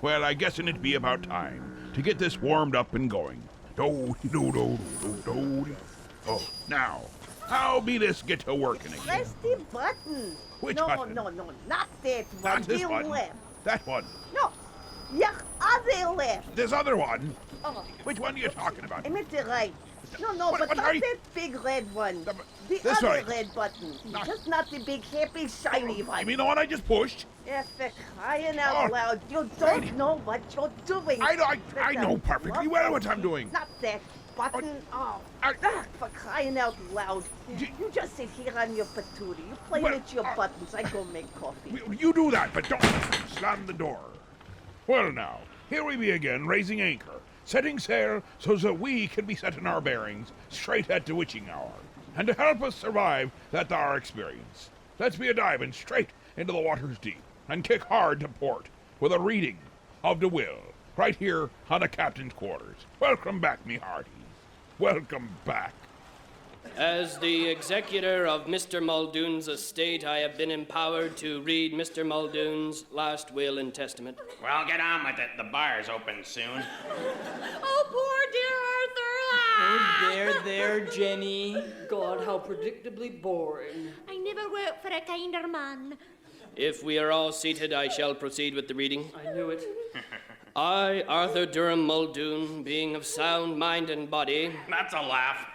Well, I guess'n it be about time to get this warmed up and going. Do do do do do do. Oh, now, how be this get to working again? Press the button. Which no, button? No, not that one. Not this the one. left. That one. No, your other left. This other one. Oh, Which one are you talking about? I meant the right. No, What- but what not are you- that big red one. The this other way. red button. Not- Just not the big, happy, shiny one. You mean the one I just pushed? Yes, for crying out Oh, loud. You don't know what you're doing. I know Mr. perfectly well what I'm doing. Not that button. Oh, for crying out loud. You just sit here on your patootie. You play Well, with your buttons. I go make coffee. You do that, but don't slam the door. Well now, here we be again, raising anchor, setting sail so that we can be setting our bearings straight at the witching hour. And to help us survive that our experience, let's be a diving straight into the waters deep and kick hard to port with a reading of the will right here on the captain's quarters. Welcome back, me hearties. Welcome back. As the executor of Mr. Muldoon's estate, I have been empowered to read Mr. Muldoon's last will and testament. Well, get on with it. The bar's open soon. Oh, poor dear Arthur. There, Jenny. God, how predictably boring. I never worked for a kinder man. If we are all seated, I shall proceed with the reading. I knew it. I, Arthur Durham Muldoon, being of sound mind and body, That's a laugh.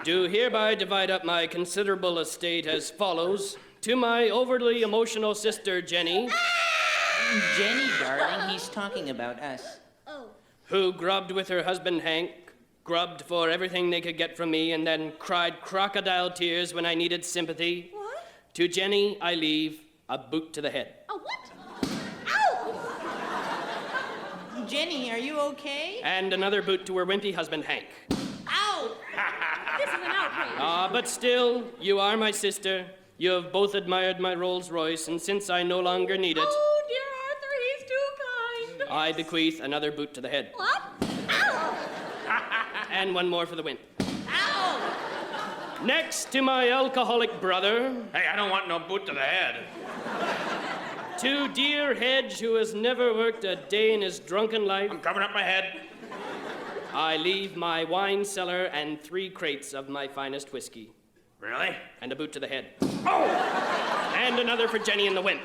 do hereby divide up my considerable estate as follows. To my overly emotional sister, Jenny, Jenny, darling, he's talking about us. Oh. who grubbed with her husband Hank, grubbed for everything they could get from me, and then cried crocodile tears when I needed sympathy. What? To Jenny, I leave a boot to the head. A what? Ow! Jenny, are you okay? And another boot to her wimpy husband Hank. Ow! This is an outrage. But still, you are my sister. You have both admired my Rolls Royce, and since I no longer need it, Oh, dear Arthur, he's too kind. I bequeath another boot to the head. What? Ow! And one more for the wimp. Ow! Next to my alcoholic brother, Hey, I don't want no boot to the head. to dear Hedge, who has never worked a day in his drunken life, I'm covering up my head. I leave my wine cellar and 3 crates of my finest whiskey. Really? And a boot to the head. Oh! And another for Jenny and the wimp.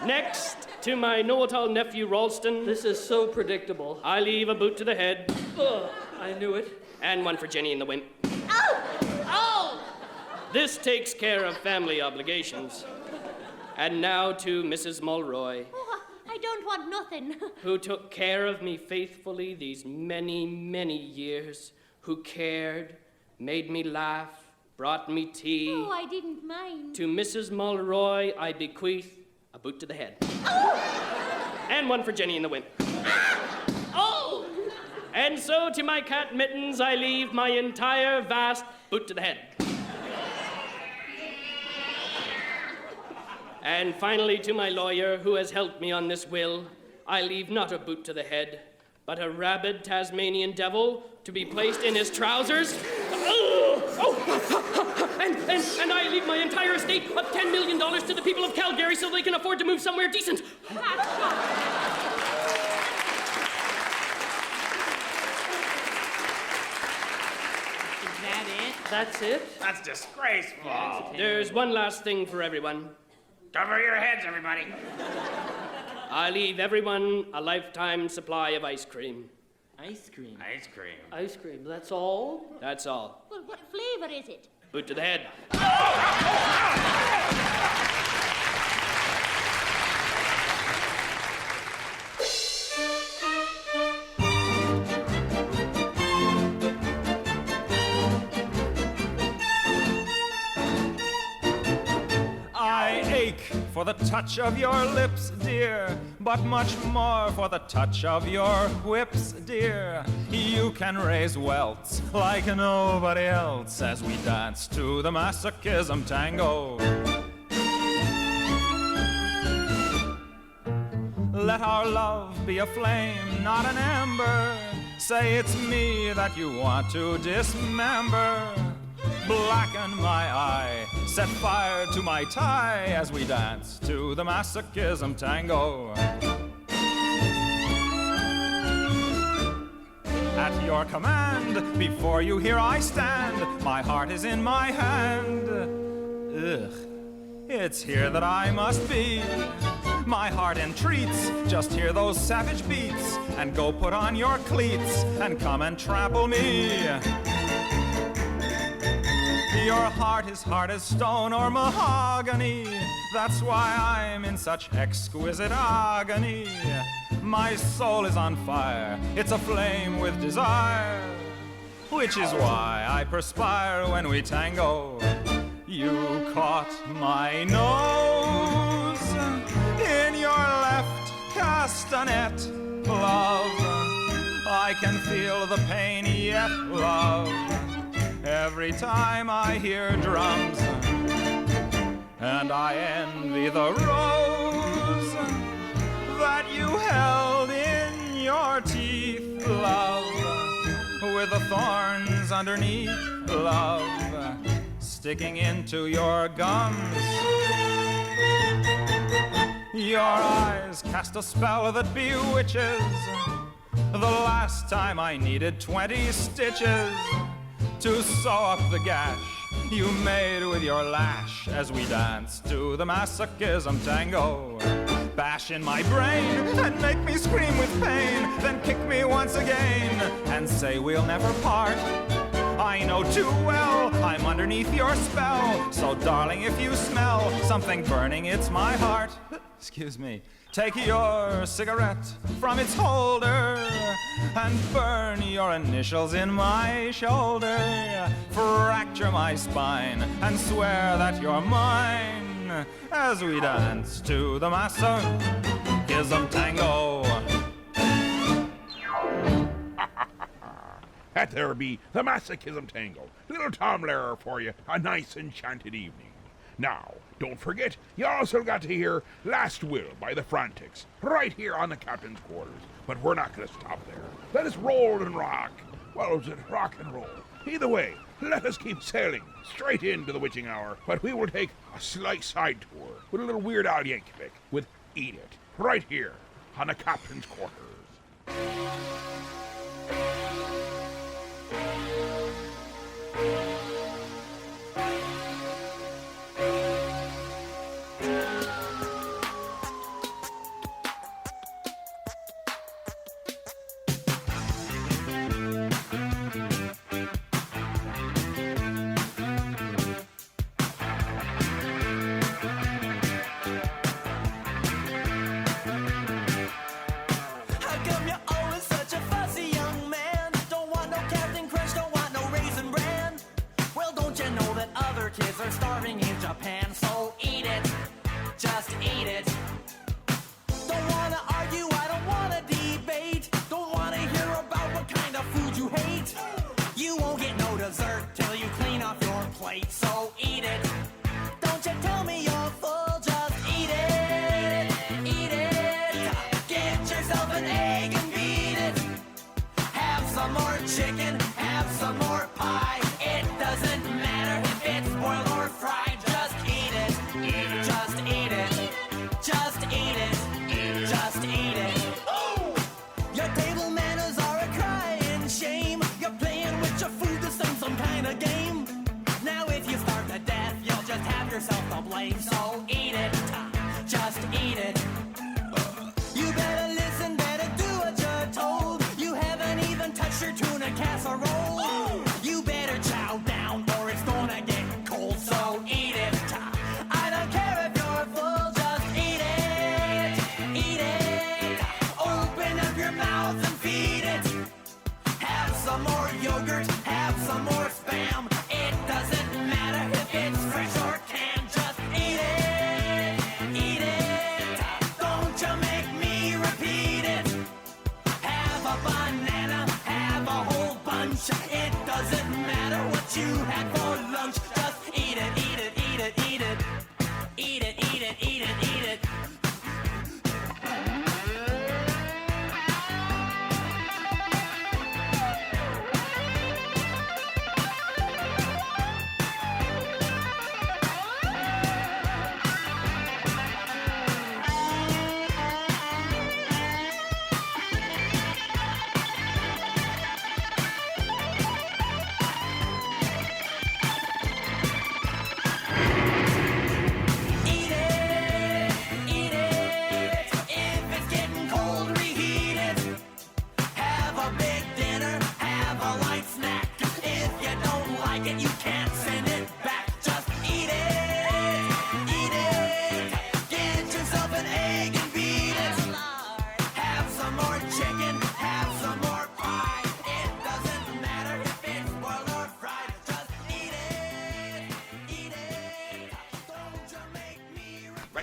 Next, to my know-it-all nephew Ralston, This is so predictable. I leave a boot to the head Ugh, I knew it. and one for Jenny and the wimp. Oh! This takes care of family obligations. And now to Mrs. Mulroy, Oh, I don't want nothing. who took care of me faithfully these many, many years, who cared, made me laugh, brought me tea. Oh, I didn't mind. To Mrs. Mulroy, I bequeath a boot to the head. And one for Jenny and the wimp. Oh! And so to my cat Mittens, I leave my entire vast boot to the head. And finally, to my lawyer, who has helped me on this will, I leave not a boot to the head, but a rabid Tasmanian devil to be placed in his trousers. And I leave my entire estate of $10 million to the people of Calgary so they can afford to move somewhere decent. Is that it? That's it? That's disgraceful. There's one last thing for everyone. Cover your heads, everybody. I leave everyone a lifetime supply of ice cream. Ice cream. Ice cream. Ice cream, that's all? That's all. Well, what flavor is it? Boot to the head. I ache for the touch of your lips, dear, but much more for the touch of your whips, dear. You can raise welts like nobody else as we dance to the masochism tango. Let our love be a flame, not an ember. Say it's me that you want to dismember. Blacken my eye, set fire to my tie as we dance to the masochism tango. At your command, before you here I stand, my heart is in my hand. Ugh, it's here that I must be. My heart entreats, just hear those savage beats, and go put on your cleats, and come and trample me. Your heart is hard as stone or mahogany, that's why I'm in such exquisite agony. My soul is on fire, it's aflame with desire, which is why I perspire when we tango. You caught my nose in your left castanet, love. I can feel the pain yet, love, every time I hear drums. And I envy the rose that you held in your teeth, love, with the thorns underneath, love, sticking into your gums. Your eyes cast a spell that bewitches. The last time I needed 20 stitches to sew up the gash you made with your lash as we dance to the masochism tango. Bash in my brain and make me scream with pain, then kick me once again and say we'll never part. I know too well I'm underneath your spell, so darling, if you smell something burning, it's my heart. Excuse me. Take your cigarette from its holder and burn your initials in my shoulder. Fracture my spine and swear that you're mine as we dance to the masochism tango. That there be the masochism tango. Little Tom Lehrer for you, a nice enchanted evening. Now, don't forget, you also got to hear Last Will by the Frantics, right here on the captain's quarters. But we're not going to stop there. Let us roll and rock. Well, is it rock and roll? Either way, let us keep sailing straight into the witching hour. But we will take a slight side tour with a little Weird Al Yankovic with Eat It, right here on the captain's quarters. Kids are starving in Japan, so eat it, just eat it. Don't wanna argue, I don't wanna debate. Don't wanna hear about what kind of food you hate. You won't get no dessert till you clean off your plate, so eat it. Don't you tell me you're full, just eat it, eat it. Get yourself an egg and beat it. Have some more chicken, have some more pie. It doesn't matter if it's boiled or fried, just eat it, just eat it, just eat it, just eat it. Ooh! Your table manners are a crying shame. You're playing with your food to some kind of game. Now if you starve to death, you'll just have yourself to blame. So eat it, just eat it. You better listen, better do what you're told. You haven't even touched your tuna casserole. You better chow down or it's gonna get cold, so eat it. I don't care if you're full, just eat it, eat it. Open up your mouth and feed it. Have some more yogurt, have some more Spam. It doesn't matter if it's fresh or canned, just eat it, eat it.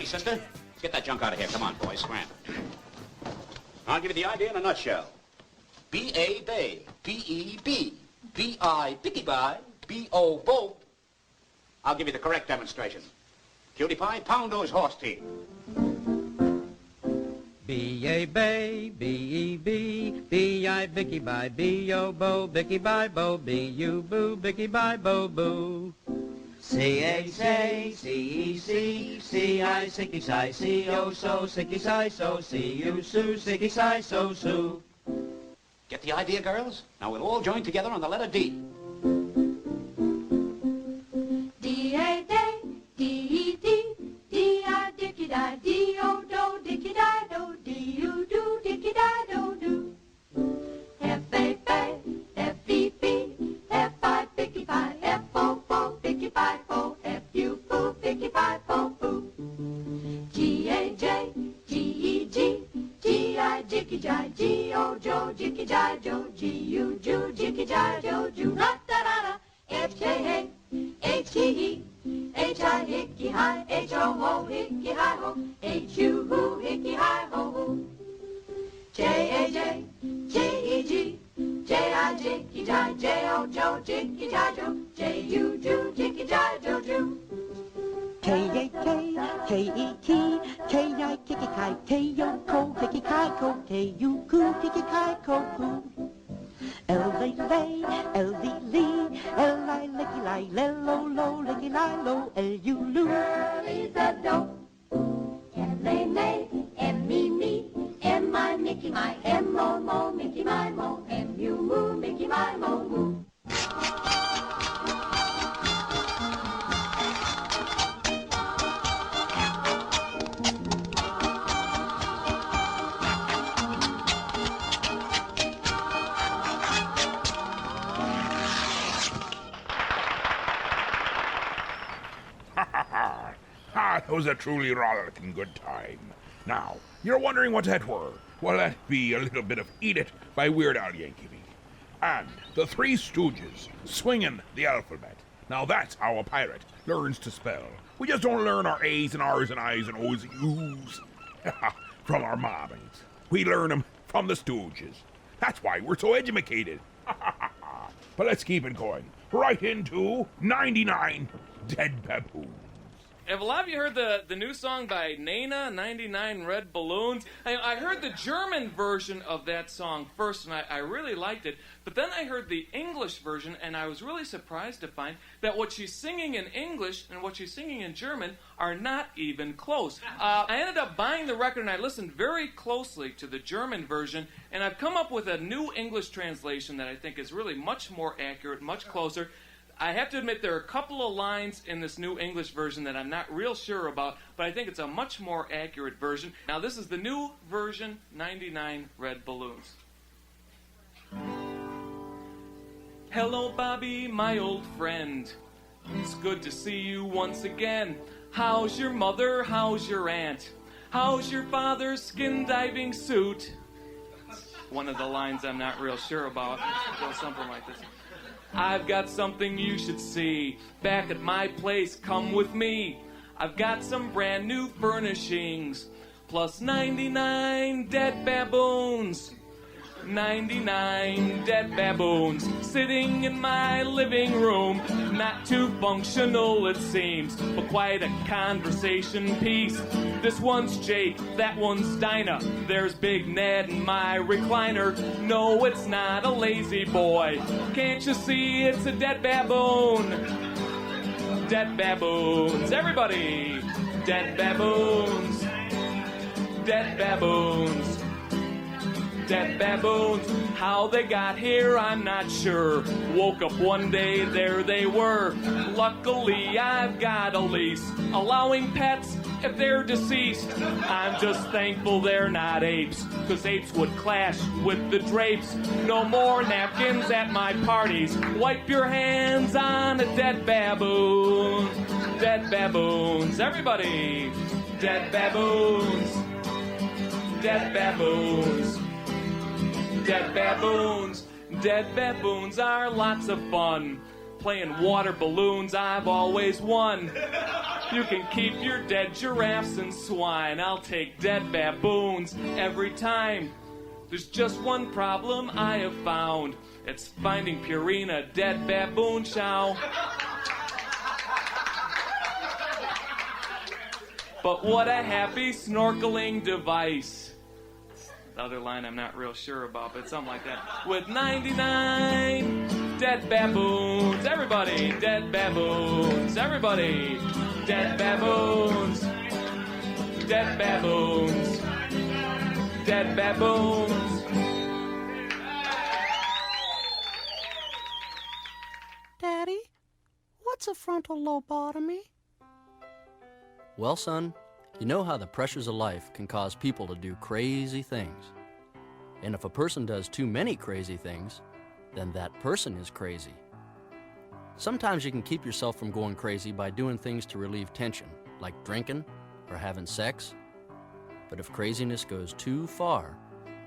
ready, sister? Get that junk out of here. Come on, boys. Scram. I'll give you the idea in a nutshell. B-A Bay, B-E-B, B-I Bicky Bye, B-O Bo. I'll give you the correct demonstration. Cutie Pie, pound those horse teeth. B-A Bay, B-E-B, B-I Bicky Bye, B-O Bo, Bicky Bye Bo, B-U Boo, Bicky Bye Bo Boo. C-A-C, C-E-C, C-I Sicky Si, C-O So, Sicky Si So, C-U Sue, Sicky Si So Sue. Get the idea, girls? Now we'll all join together on the letter D. D-A-Day, D-E-D, D-I Dicky Die, D-O-Do, Dicky Die Do, D-U-Do, Dicky Die Do Do. F-A-Bay, F-E-B, F-I Bicky Pie, F-O-Bo, Bicky Pie Bo, F-U-Boo, Bicky Pie Bo Boo. G-A-J, G-E-G, G-I Dicky Jai, G-O-Jo, Dicky Jai Jo, G-U-Ju, Dicky Jai Jo, Ju, La-da-da-da, F-J-A, H-E-E, H-I Hickey Hi, H-O-Ho, Hickey Hi Ho, H-U-Hoo, Hickey Hi Ho Hoo. J-A-J, J-E-G, J-I Jicky Jai, J-O-Jo, Jicky Jai Jo, J-U-Ju, Jicky Jai Jo Ju. K-A-K, K-E-T, K-I Kiki Kai, K-O-Ko, Kiki Kai Ko, K-U-Ku, Kiki Kai Ko Ku. L-A-Lay, L-D-Lee, L-I Licky Lie, L-O-Lo, Licky Lie Lo, L-U-Lu. L-E-Z-Do, M-A-May, M-E-Me, M-I Mickey My, M-O-Mo, Mickey My Mo, M-U-Moo, Mickey My Mo Moo. That was a truly rollicking good time. Now, you're wondering what that were. Well, that'd be a little bit of Eat It by Weird Al Yankovic. And the Three Stooges swinging the alphabet. Now that's how a pirate learns to spell. We just don't learn our A's and R's and I's and O's and U's from our mommies. We learn them from the Stooges. That's why we're so educated. But let's keep it going. Right into 99 Dead Baboons. Have a lot of you heard the new song by Nena, 99 Red Balloons? I heard the German version of that song first, and I really liked it. But then I heard the English version, and I was really surprised to find that what she's singing in English and what she's singing in German are not even close. I ended up buying the record, and I listened very closely to the German version, and I've come up with a new English translation that I think is really much more accurate, much closer. I have to admit there are a couple of lines in this new English version that I'm not real sure about, but I think it's a much more accurate version. Now this is the new version, 99 Red Balloons. Hello, Bobby, my old friend. It's good to see you once again. How's your mother? How's your aunt? How's your father's skin diving suit? One of the lines I'm not real sure about. It goes something like this. I've got something you should see. Back at my place, come with me. I've got some brand new furnishings, plus 99 dead baboons. 99 dead baboons sitting in my living room. Not too functional, it seems, but quite a conversation piece. This one's Jake, that one's Dinah. There's Big Ned in my recliner. No, it's not a lazy boy. Can't you see it's a dead baboon? Dead baboons, everybody! Dead baboons. Dead baboons. Dead baboons, how they got here I'm not sure. Woke up one day, there they were. Luckily I've got a lease allowing pets if they're deceased. I'm just thankful they're not apes, 'cause apes would clash with the drapes. No more napkins at my parties. Wipe your hands on a dead baboon. Dead baboons, everybody. Dead baboons. Dead baboons. Dead baboons. Dead baboons are lots of fun. Playing water balloons, I've always won. You can keep your dead giraffes and swine. I'll take dead baboons every time. There's just one problem I have found. It's finding Purina dead baboon chow. But what a happy snorkeling device. The other line I'm not real sure about, but something like that. With 99 dead baboons. Everybody, dead baboons. Everybody, dead baboons. Dead baboons. Dead baboons. Daddy, what's a frontal lobotomy? Well, son, you know how the pressures of life can cause people to do crazy things. And if a person does too many crazy things, then that person is crazy. Sometimes you can keep yourself from going crazy by doing things to relieve tension, like drinking or having sex. But if craziness goes too far,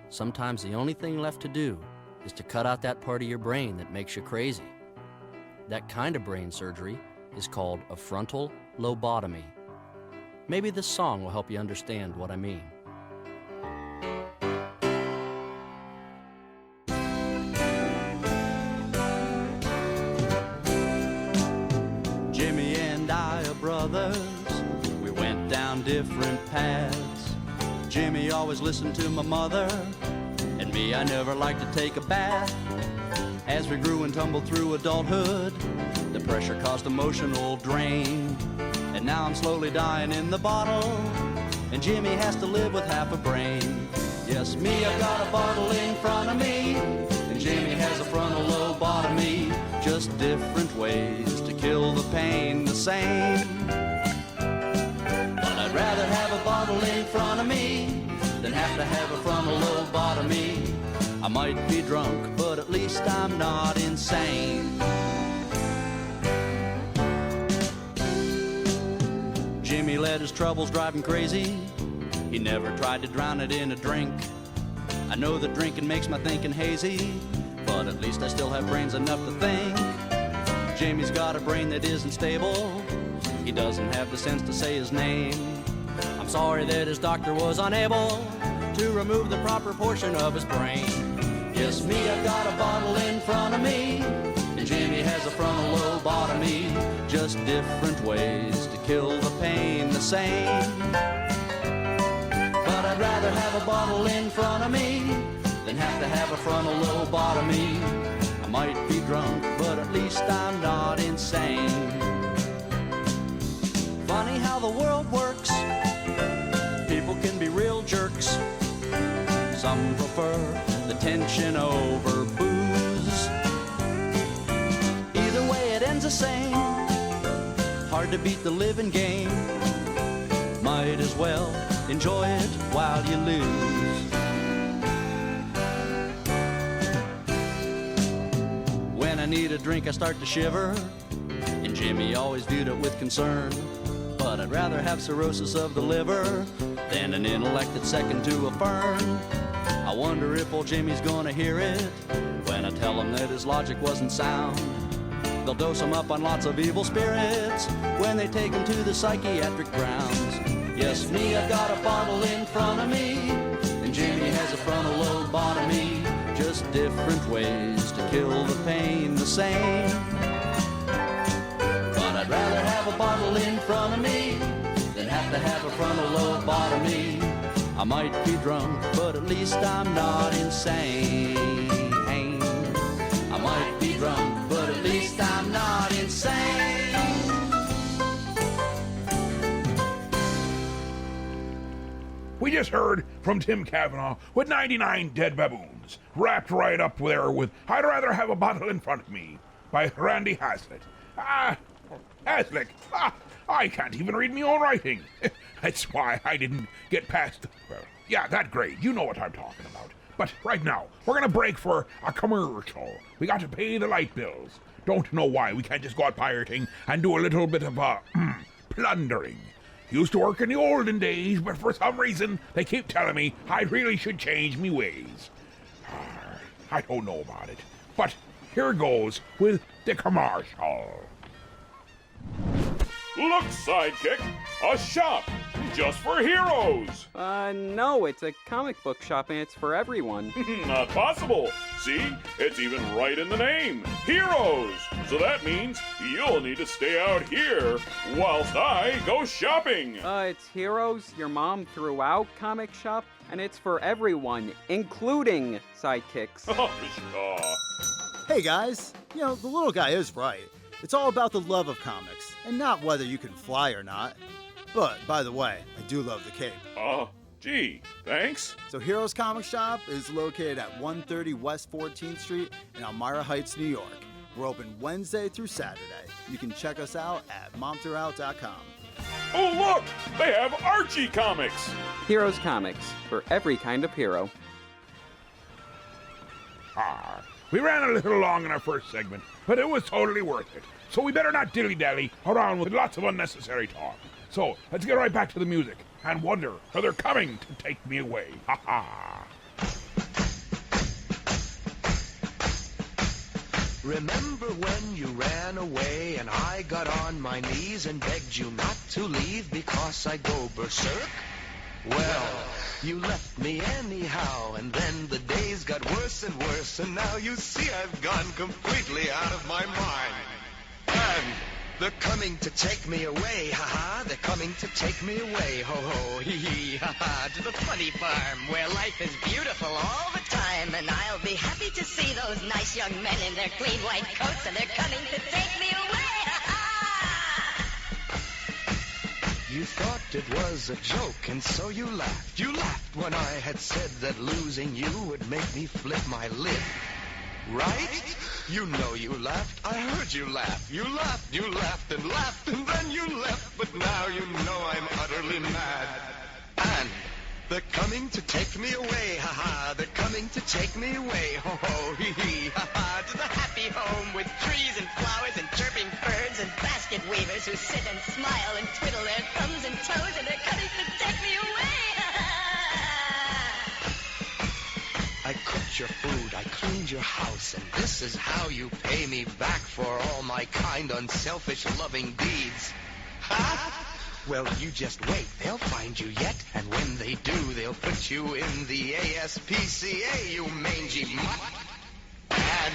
sometimes the only thing left to do is to cut out that part of your brain that makes you crazy. That kind of brain surgery is called a frontal lobotomy. Maybe this song will help you understand what I mean. Jimmy and I are brothers. We went down different paths. Jimmy always listened to my mother, and me, I never liked to take a bath. As we grew and tumbled through adulthood, the pressure caused emotional drain. And now I'm slowly dying in the bottle, and Jimmy has to live with half a brain. Yes, me, I've got a bottle in front of me, and Jimmy has a frontal lobotomy. Just different ways to kill the pain the same. But I'd rather have a bottle in front of me than have to have a frontal lobotomy. I might be drunk, but at least I'm not insane. Jimmy let his troubles drive him crazy. He never tried to drown it in a drink. I know that drinking makes my thinking hazy, but at least I still have brains enough to think. Jimmy's got a brain that isn't stable. He doesn't have the sense to say his name. I'm sorry that his doctor was unable to remove the proper portion of his brain. Yes, me, I've got a bottle in front of me, and Jimmy has a frontal lobotomy. Just different ways to kill the pain the same. But I'd rather have a bottle in front of me than have to have a frontal lobotomy. I might be drunk, but at least I'm not insane. Funny how the world works. People can be real jerks. Some prefer the tension over booze. Either way it ends the same. Hard to beat the living game. Might as well enjoy it while you lose. When I need a drink I start to shiver, and Jimmy always viewed it with concern. But I'd rather have cirrhosis of the liver than an intellect that's second to a fern. I wonder if old Jimmy's gonna hear it when I tell him that his logic wasn't sound. They'll dose him up on lots of evil spirits when they take him to the psychiatric grounds. Yes, me, I've got a bottle in front of me, and Jimmy has a frontal lobotomy. Just different ways to kill the pain the same. But I'd rather have a bottle in front of me than have to have a frontal lobotomy. I might be drunk, but at least I'm not insane. I might be drunk, but at least I'm not insane. We just heard from Tim Cavanaugh with 99 Dead Baboons, wrapped right up there with I'd Rather Have a Bottle in Front of Me by Randy Hazlitt. Hazlitt, I can't even read my own writing. That's why I didn't get past, well, yeah, that grade. You know what I'm talking about. But right now, we're gonna break for a commercial. We got to pay the light bills. Don't know why we can't just go out pirating and do a little bit of, plundering. Used to work in the olden days, but for some reason, they keep telling me I really should change me ways. I don't know about it. But here goes with the commercial. Look, Sidekick, a shop just for heroes. No, it's a comic book shop and it's for everyone. Not possible. See, it's even right in the name, Heroes. So that means you'll need to stay out here whilst I go shopping. It's Heroes your mom threw out comic shop, and it's for everyone, including sidekicks. Hey guys, you know, the little guy is right. It's all about the love of comics, and not whether you can fly or not. But, by the way, I do love the cape. Gee, thanks. So Heroes Comic Shop is located at 130 West 14th Street in Elmira Heights, New York. We're open Wednesday through Saturday. You can check us out at momthroughout.com. Oh, look! They have Archie comics! Heroes Comics, for every kind of hero. We ran a little long in our first segment, but it was totally worth it. So we better not dilly-dally around with lots of unnecessary talk. So let's get right back to the music and wonder how they're coming to take me away. Ha ha! Remember when you ran away and I got on my knees and begged you not to leave because I go berserk? Well, you left me anyhow, and then the days got worse and worse, and now you see I've gone completely out of my mind. And they're coming to take me away, ha-ha, they're coming to take me away, ho-ho, hee-hee, ha-ha, to the funny farm where life is beautiful all the time, and I'll be happy to see those nice young men in their clean white coats, and they're coming to take me away, ha-ha! You thought it was a joke, and so you laughed. You laughed when I had said that losing you would make me flip my lid. Right? You know you laughed. I heard you laugh. You laughed and then you left. But now you know I'm utterly mad. And they're coming to take me away, ha-ha. They're coming to take me away, ho-ho, hee-hee, ha-ha. To the happy home with trees and flowers and chirping birds and basket weavers who sit and smile and twiddle their thumbs and toes, and they're coming to take me away, ha-ha. I cooked your food, I cleaned your house, and this is how you pay me back for all my kind, unselfish, loving deeds. Ha? Well, you just wait. They'll find you yet, and when they do, they'll put you in the ASPCA, you mangy mutt. And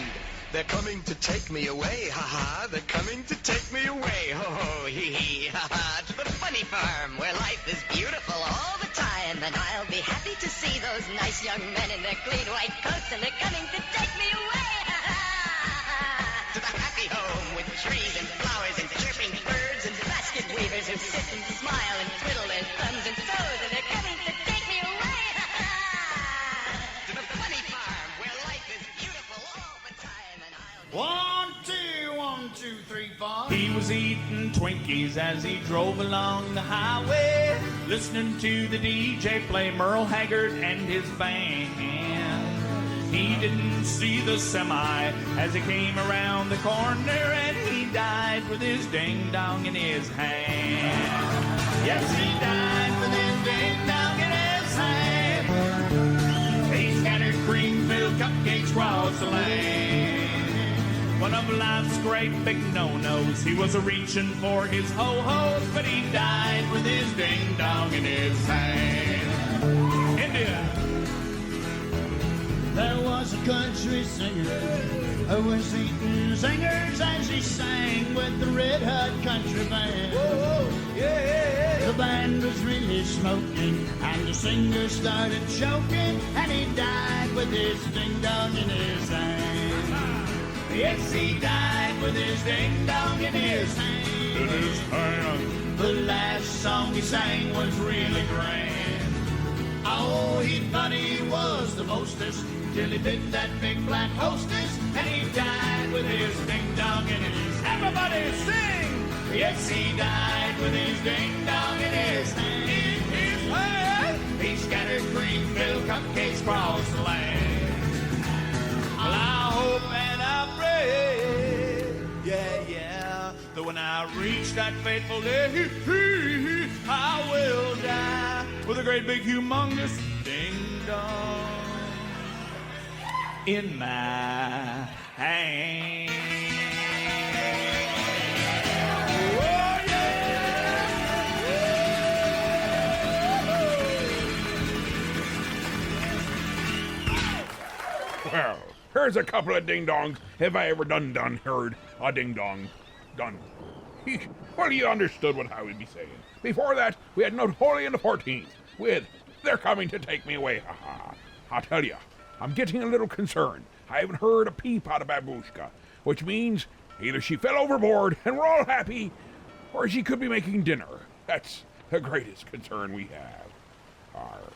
they're coming to take me away, ha-ha. They're coming to take me away, ho-ho, hee-hee, ha-ha. To the funny farm where life is beautiful all the time, and I'll be happy to see those nice young men in their clean white coats, and they're coming to take me away, ha-ha. To the happy home with trees and flowers and chirping birds and basket weavers who sit and smile and twiddle their thumbs and toes, and they're coming to take me away, ha-ha. To the funny farm where life is beautiful all the time, and I'll... 1, 2, 3, 4. He was eating Twinkies as he drove along the highway, listening to the DJ play Merle Haggard and his band. He didn't see the semi as it came around the corner, and he died with his ding-dong in his hand. Yes, he died with his ding-dong in his hand. He scattered cream-filled cupcakes across the land. One of life's great big no-nos. He was a-reaching for his ho-hos, but he died with his ding-dong in his hand. India. There was a country singer who was eating singers as he sang with the Red Hot Country Band. Whoa, yeah. The band was really smoking, and the singer started choking, and he died with his ding-dong in his hand. Yes, he died with his ding-dong in his hand. In his hand. The last song he sang was really grand. Oh, he thought he was the mostest till he did that big black hostess, and he died with his ding-dong in his hand. Everybody sing! Yes, he died with his ding-dong in his hand. In his hand! He scattered cream-filled cupcakes across the land. Well, I hope and I pray, yeah, that when I reach that fateful day, I will die with a great big humongous ding-dong in my hand. Oh, yeah! Well, here's a couple of ding-dongs if I ever done heard a ding-dong. Done. Well, you understood what I would be saying. Before that, we had Napoleon XIV with "They're coming to take me away, haha." I'll tell you, I'm getting a little concerned. I haven't heard a peep out of Babushka, which means either she fell overboard and we're all happy, or she could be making dinner. That's the greatest concern we have.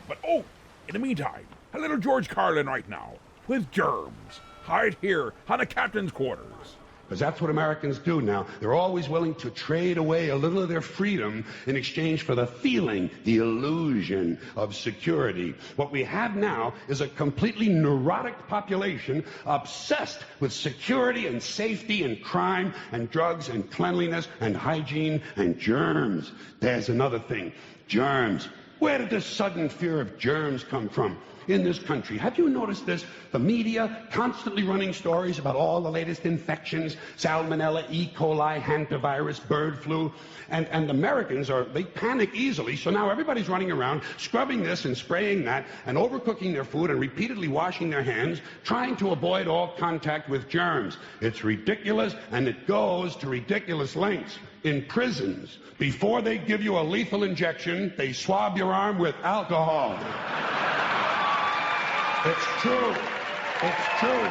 But in the meantime, a little George Carlin right now, with germs, hide here on the captain's quarters. Because that's what Americans do now. They're always willing to trade away a little of their freedom in exchange for the feeling, the illusion of security. What we have now is a completely neurotic population obsessed with security and safety and crime and drugs and cleanliness and hygiene and germs. There's another thing. Germs. Where did this sudden fear of germs come from? In this country. Have you noticed this? The media constantly running stories about all the latest infections, salmonella, E. coli, hantavirus, bird flu, and Americans they panic easily, so now everybody's running around scrubbing this and spraying that and overcooking their food and repeatedly washing their hands, trying to avoid all contact with germs. It's ridiculous, and it goes to ridiculous lengths. In prisons, before they give you a lethal injection, they swab your arm with alcohol. It's true. It's true.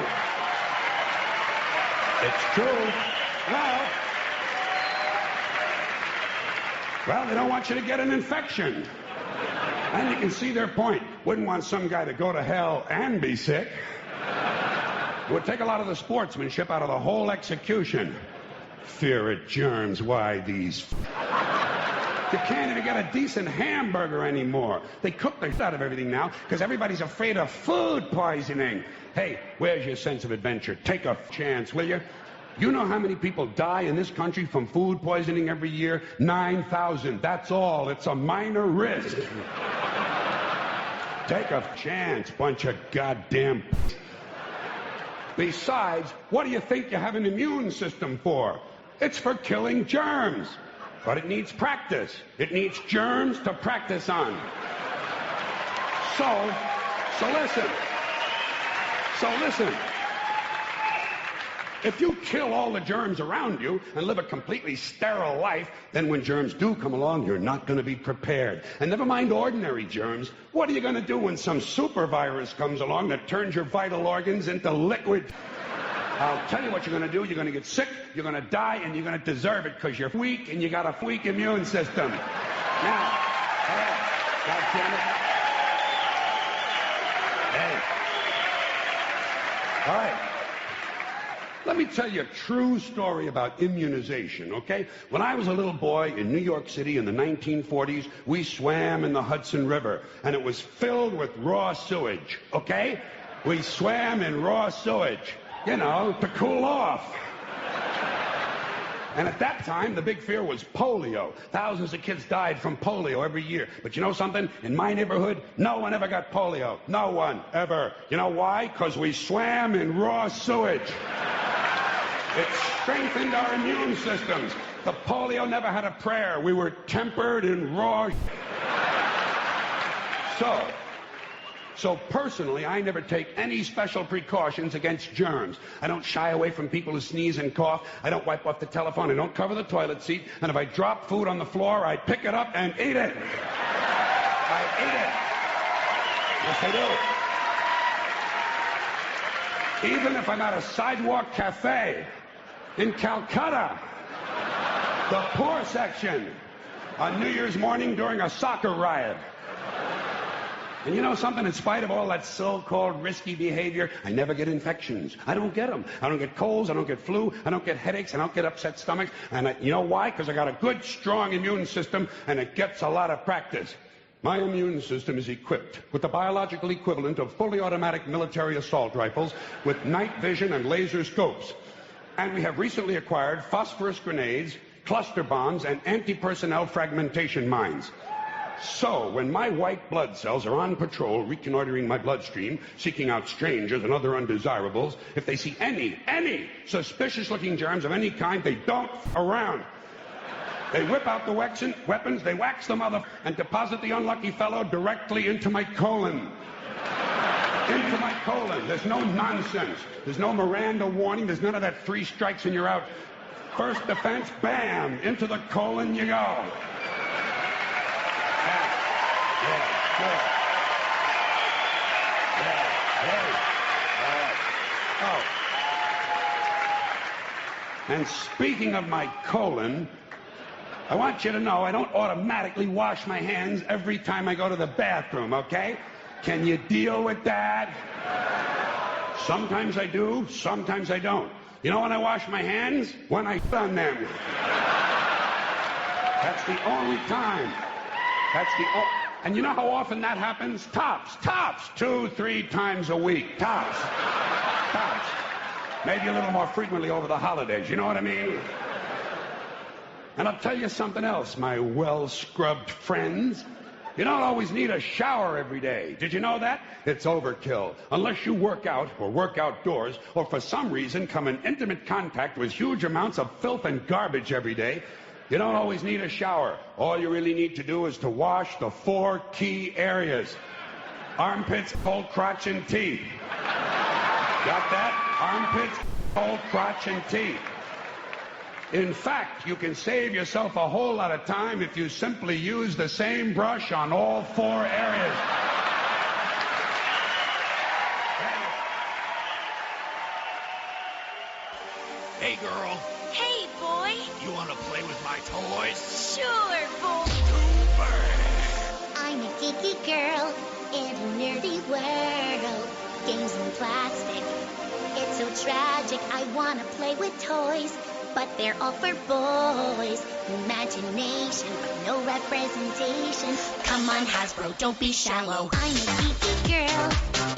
It's true. Well, they don't want you to get an infection. And you can see their point. Wouldn't want some guy to go to hell and be sick. It would take a lot of the sportsmanship out of the whole execution. Fear of germs, why these... You can't even get a decent hamburger anymore. They cook the shit out of everything now because everybody's afraid of food poisoning. Hey, where's your sense of adventure? Take a chance, will you? You know how many people die in this country from food poisoning every year? 9,000. That's all. It's a minor risk. Take a chance, bunch of goddamn... Besides, what do you think you have an immune system for? It's for killing germs. But it needs practice. It needs germs to practice on. So listen. If you kill all the germs around you and live a completely sterile life, then when germs do come along, you're not going to be prepared. And never mind ordinary germs. What are you going to do when some super virus comes along that turns your vital organs into liquid? I'll tell you what you're going to do. You're going to get sick, you're going to die, and you're going to deserve it because you're weak and you got a weak immune system. Now, all right, God damn it. Hey. All right. Let me tell you a true story about immunization, okay? When I was a little boy in New York City in the 1940s, we swam in the Hudson River, and it was filled with raw sewage, okay? We swam in raw sewage. You know, to cool off. And at that time, the big fear was polio. Thousands of kids died from polio every year. But you know something? In my neighborhood, no one ever got polio. No one, ever. You know why? Because we swam in raw sewage. It strengthened our immune systems. The polio never had a prayer. We were tempered in raw... So personally, I never take any special precautions against germs. I don't shy away from people who sneeze and cough. I don't wipe off the telephone. I don't cover the toilet seat. And if I drop food on the floor, I pick it up and eat it. I eat it. Yes, I do. Even if I'm at a sidewalk cafe in Calcutta, the poor section, on New Year's morning during a soccer riot. And you know something? In spite of all that so-called risky behavior, I never get infections. I don't get them. I don't get colds. I don't get flu. I don't get headaches. I don't get upset stomachs. And you know why? Because I got a good, strong immune system, and it gets a lot of practice. My immune system is equipped with the biological equivalent of fully automatic military assault rifles with night vision and laser scopes. And we have recently acquired phosphorus grenades, cluster bombs, and anti-personnel fragmentation mines. So, when my white blood cells are on patrol reconnoitering my bloodstream, seeking out strangers and other undesirables, if they see any suspicious-looking germs of any kind, they don't f*** around. They whip out the weapons, they wax the mother, and deposit the unlucky fellow directly into my colon. Into my colon. There's no nonsense. There's no Miranda warning. There's none of that 3 strikes and you're out. First defense, bam, into the colon you go. Yeah, good. Oh. And speaking of my colon, I want you to know I don't automatically wash my hands every time I go to the bathroom, okay? Can you deal with that? Sometimes I do, sometimes I don't. You know when I wash my hands? When I on them. That's the only time. And you know how often that happens? Tops. 2, 3 times a week. Tops. Maybe a little more frequently over the holidays, you know what I mean? And I'll tell you something else, my well-scrubbed friends. You don't always need a shower every day. Did you know that? It's overkill. Unless you work out or work outdoors or for some reason come in intimate contact with huge amounts of filth and garbage every day, you don't always need a shower. All you really need to do is to wash the 4 key areas. Armpits, cold crotch, and teeth. Got that? Armpits, cold crotch, and teeth. In fact, you can save yourself a whole lot of time if you simply use the same brush on all 4 areas. Hey, girl. Hey, boy. You want to play with my toys? Sure, boy. I'm a geeky girl in a nerdy world. Games and plastic. It's so tragic. I want to play with toys, but they're all for boys. Imagination, but no representation. Come on, Hasbro, don't be shallow. I'm a geeky girl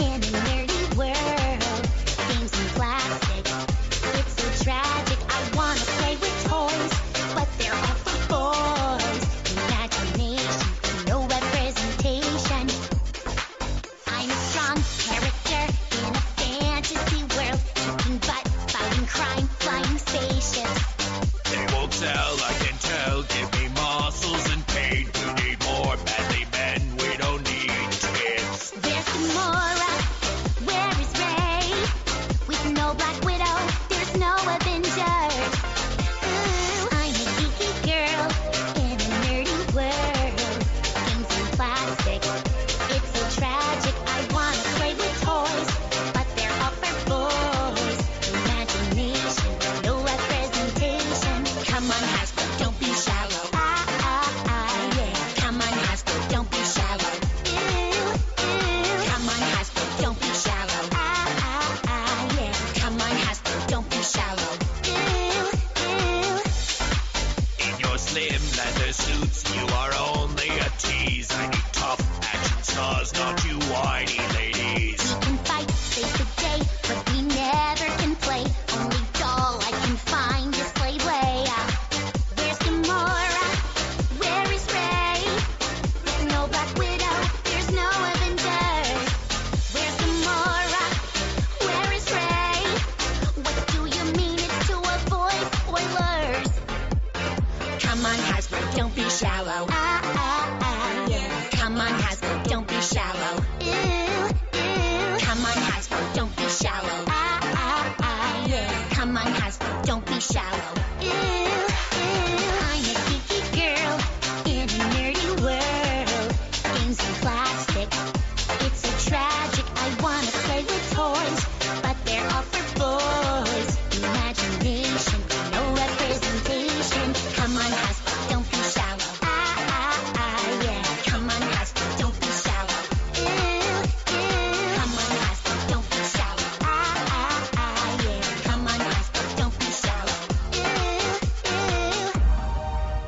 in a nerdy world. Games and plastic. It's so tragic. I want to play with toys, but they're all for boys. Imagination, but no representation. I'm a strong character in a fantasy world. Kicking butt, fighting crime, flying spaceships. They won't sell, I can tell. Give me muscles and pain. We need more manly men. We don't need kids. There's Gamora. Where is Rey? With no Black Widow, there's no Avengers. Ooh, I'm a geeky girl in a nerdy world. Games and plastic. It's so tragic. I wanna play with toys, but they're all for boys. Imagination, no representation. Come on, Hasbro, don't be shallow. Yeah. Come on, Hasbro, don't be shallow. Come on, Hasbro, don't be shallow. Yeah. Come on, Hasbro, don't be shallow. In your slim leather suits, you are only a tease. I need tough action stars, not you whiny ladies. We can fight, save the day, but we never can play. Only doll I can find is Slave Leia. Where's Gamora? Where is Rey? With no Black Widow, there's no Avengers. Where's Gamora? Where is Rey? What do you mean it's to avoid spoilers? Come on, Hasbro, don't be shallow. Yeah. Come on, Hasbro, don't be shallow. Come on, Hasbro, don't be shallow. Yeah. Come on, Hasbro, don't be shallow. I'm a geeky girl in a nerdy world. Games and plastic. It's so tragic. I wanna play with toys, but they're all for boys. Imagination, no representation. Come on, Hasbro, don't be shallow. Yeah. Come on, Hasbro, don't be shallow. Come on, Hasbro, don't be shallow. Yeah. Come on, Hasbro, don't be shallow.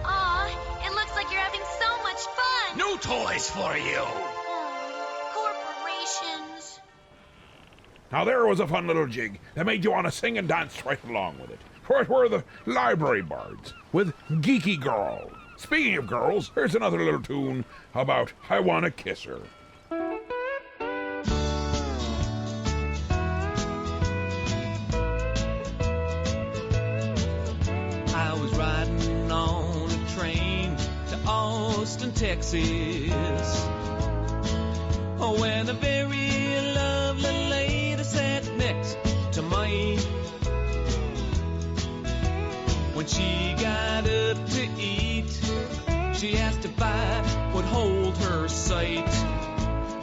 Aw, it looks like you're having so much fun. New toys for you. Corporations. Now there was a fun little jig that made you want to sing and dance right along with it. For it were the Library Bards with Geeky Girl. Speaking of girls, here's another little tune about I Wanna Kiss Her. I was riding on a train to Austin, Texas, when a very lovely the lady sat next to mine. When she got up to eat, she asked if I would hold her sight.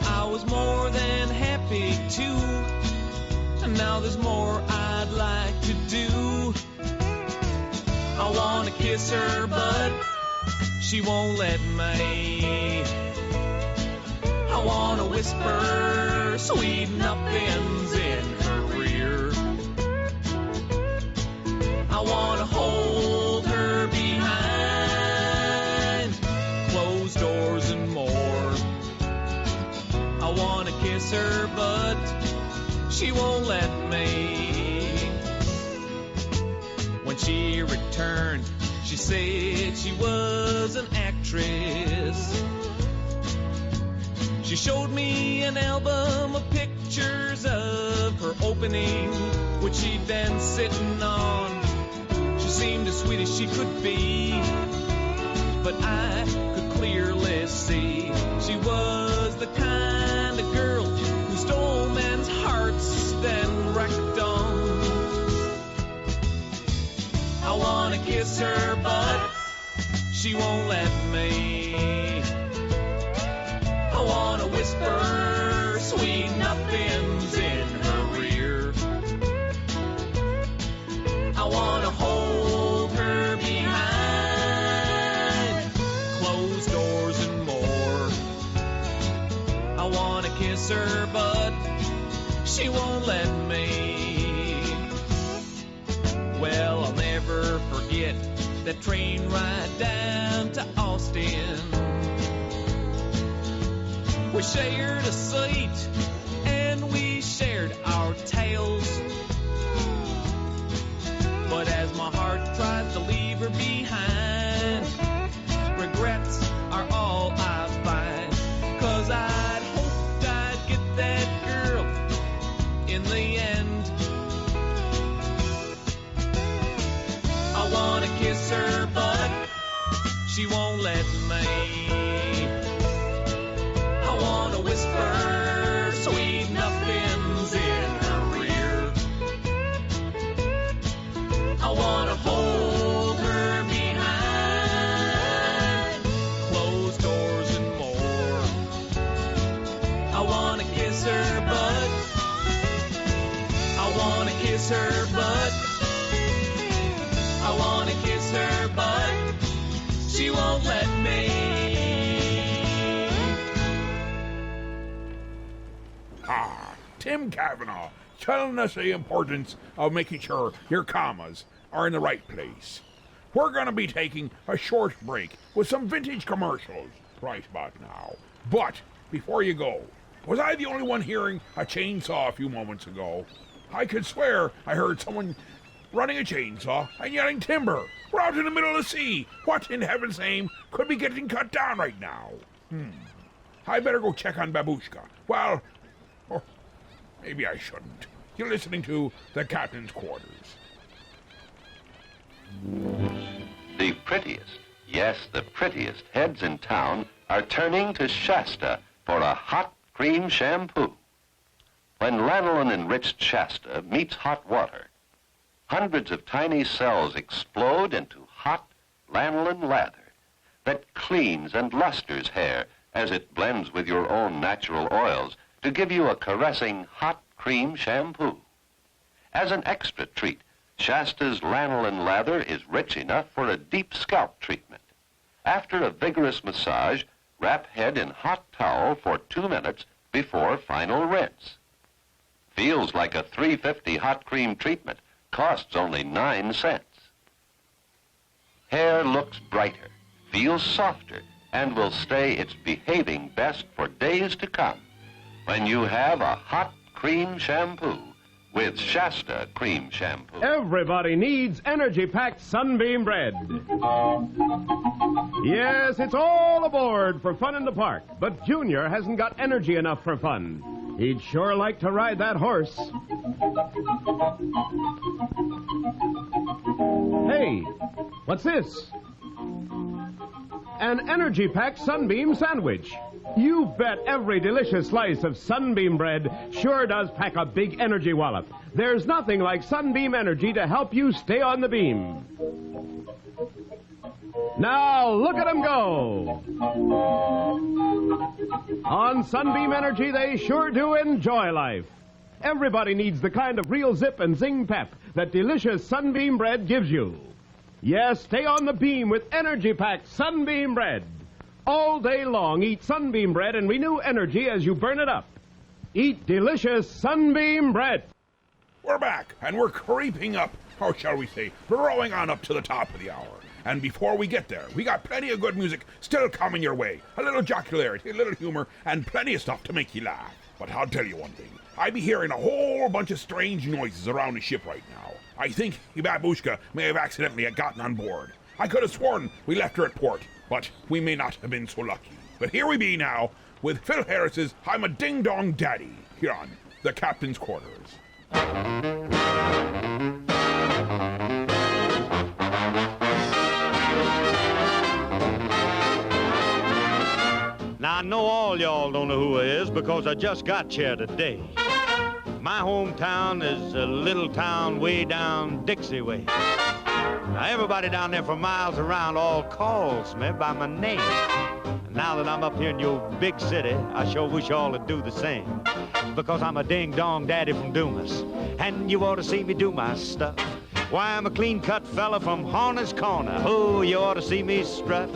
I was more than happy to, and now there's more I'd like to do. I wanna kiss her, but she won't let me. I wanna whisper sweet nothings in her ear. I wanna hold her behind closed doors and more. I wanna kiss her, but she won't let me. When she returned, she said she was an actress. She showed me an album of pictures of her opening, which she'd been sitting on. She seemed as sweet as she could be, but I could clearly see she was the kind of girl who stole men's hearts, then wrecked them. I wanna kiss her, but she won't let me. I wanna whisper sweet nothings in her ear. I wanna hold her behind closed doors and more. I wanna kiss her, but she won't let me. Well, I'll never forget that train ride down to Austin. We shared a seat and we shared our tales. But as my heart tries to leave her behind, regrets are all I find. 'Cause I'd hoped I'd get that girl in the end. I wanna kiss her, but she won't let me. I wanna whisper sweet nothings in her ear. I wanna hold her behind closed doors and more. I wanna kiss her, but I wanna kiss her, but I wanna kiss her, but she won't let me. Ah, Tim Cavanaugh, telling us the importance of making sure your commas are in the right place. We're gonna be taking a short break with some vintage commercials right about now. But before you go, was I the only one hearing a chainsaw a few moments ago? I could swear I heard someone running a chainsaw and yelling timber. We're out in the middle of the sea. What in heaven's name could be getting cut down right now? I better go check on Babushka. Well, maybe I shouldn't. You're listening to the Captain's Quarters. The prettiest, yes, the prettiest heads in town are turning to Shasta for a hot cream shampoo. When lanolin-enriched Shasta meets hot water, hundreds of tiny cells explode into hot lanolin lather that cleans and lusters hair as it blends with your own natural oils to give you a caressing hot cream shampoo. As an extra treat, Shasta's lanolin lather is rich enough for a deep scalp treatment. After a vigorous massage, wrap head in hot towel for 2 minutes before final rinse. Feels like a $3.50 hot cream treatment, costs only 9 cents. Hair looks brighter, feels softer, and will stay its behaving best for days to come when you have a hot cream shampoo with Shasta cream shampoo. Everybody needs energy-packed Sunbeam bread. Yes, it's all aboard for fun in the park, but Junior hasn't got energy enough for fun. He'd sure like to ride that horse. Hey, what's this? an Energy Pack Sunbeam sandwich. You bet every delicious slice of Sunbeam bread sure does pack a big energy wallop. There's nothing like Sunbeam Energy to help you stay on the beam. Now, look at them go. On Sunbeam Energy, they sure do enjoy life. Everybody needs the kind of real zip and zing pep that delicious Sunbeam bread gives you. Yes, stay on the beam with Energy Pack Sunbeam bread. All day long, eat Sunbeam bread and renew energy as you burn it up. Eat delicious Sunbeam bread. We're back, and we're creeping up, or shall we say, rowing on up to the top of the hour. And before we get there, we got plenty of good music still coming your way. A little jocularity, a little humor, and plenty of stuff to make you laugh. But I'll tell you one thing. I be hearing a whole bunch of strange noises around the ship right now. I think Babushka may have accidentally gotten on board. I could have sworn we left her at port, but we may not have been so lucky. But here we be now, with Phil Harris's I'm a Ding Dong Daddy, here on the Captain's Quarters. Now, I know all y'all don't know who he is because I just got here today. My hometown is a little town way down Dixie way. Now, everybody down there for miles around all calls me by my name. And now that I'm up here in your big city, I sure wish y'all would do the same. Because I'm a ding-dong daddy from Dumas, and you ought to see me do my stuff. Why, I'm a clean-cut fella from Horner's Corner. Oh, you ought to see me strut.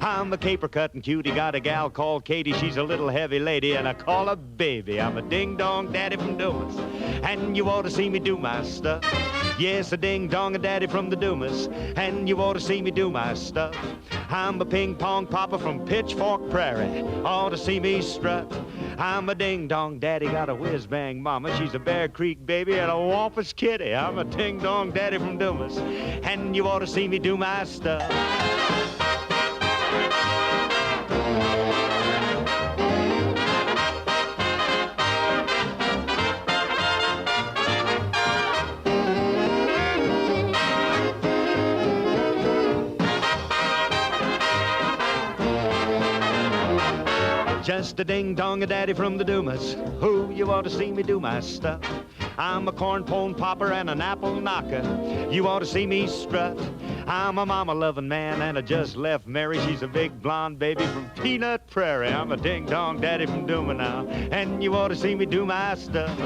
I'm a caper-cutting cutie, got a gal called Katie. She's a little heavy lady, and I call her baby. I'm a ding-dong daddy from Dumas, and you ought to see me do my stuff. Yes, a ding-dong daddy from the Dumas, and you ought to see me do my stuff. I'm a ping-pong papa from Pitchfork Prairie. Ought to see me strut. I'm a ding-dong daddy, got a whiz-bang mama. She's a Bear Creek baby and a Wampus kitty. I'm a ding-dong daddy from Dumas, and you ought to see me do my stuff. Just a ding-dong-a-daddy from the Dumas. Who you ought to see me do my stuff. I'm a corn-pone popper and an apple knocker. You ought to see me strut. I'm a mama-loving man and I just left Mary. She's a big blonde baby from Peanut Prairie. I'm a ding-dong daddy from Duma now, and you ought to see me do my stuff.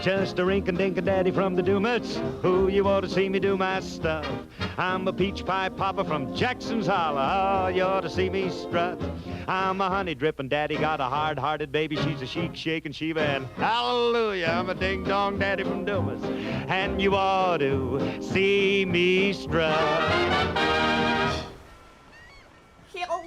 Just a rink-a-dink-a-daddy from the Dumas. Who you ought to see me do my stuff. I'm a peach pie popper from Jackson's Holler. Oh, you ought to see me strut. I'm a honey-dripping daddy, got a hard-hearted baby. She's a chic-shaking Sheba, and hallelujah, I'm a ding-dong daddy from Dumas, and you ought to see me strut. Hello,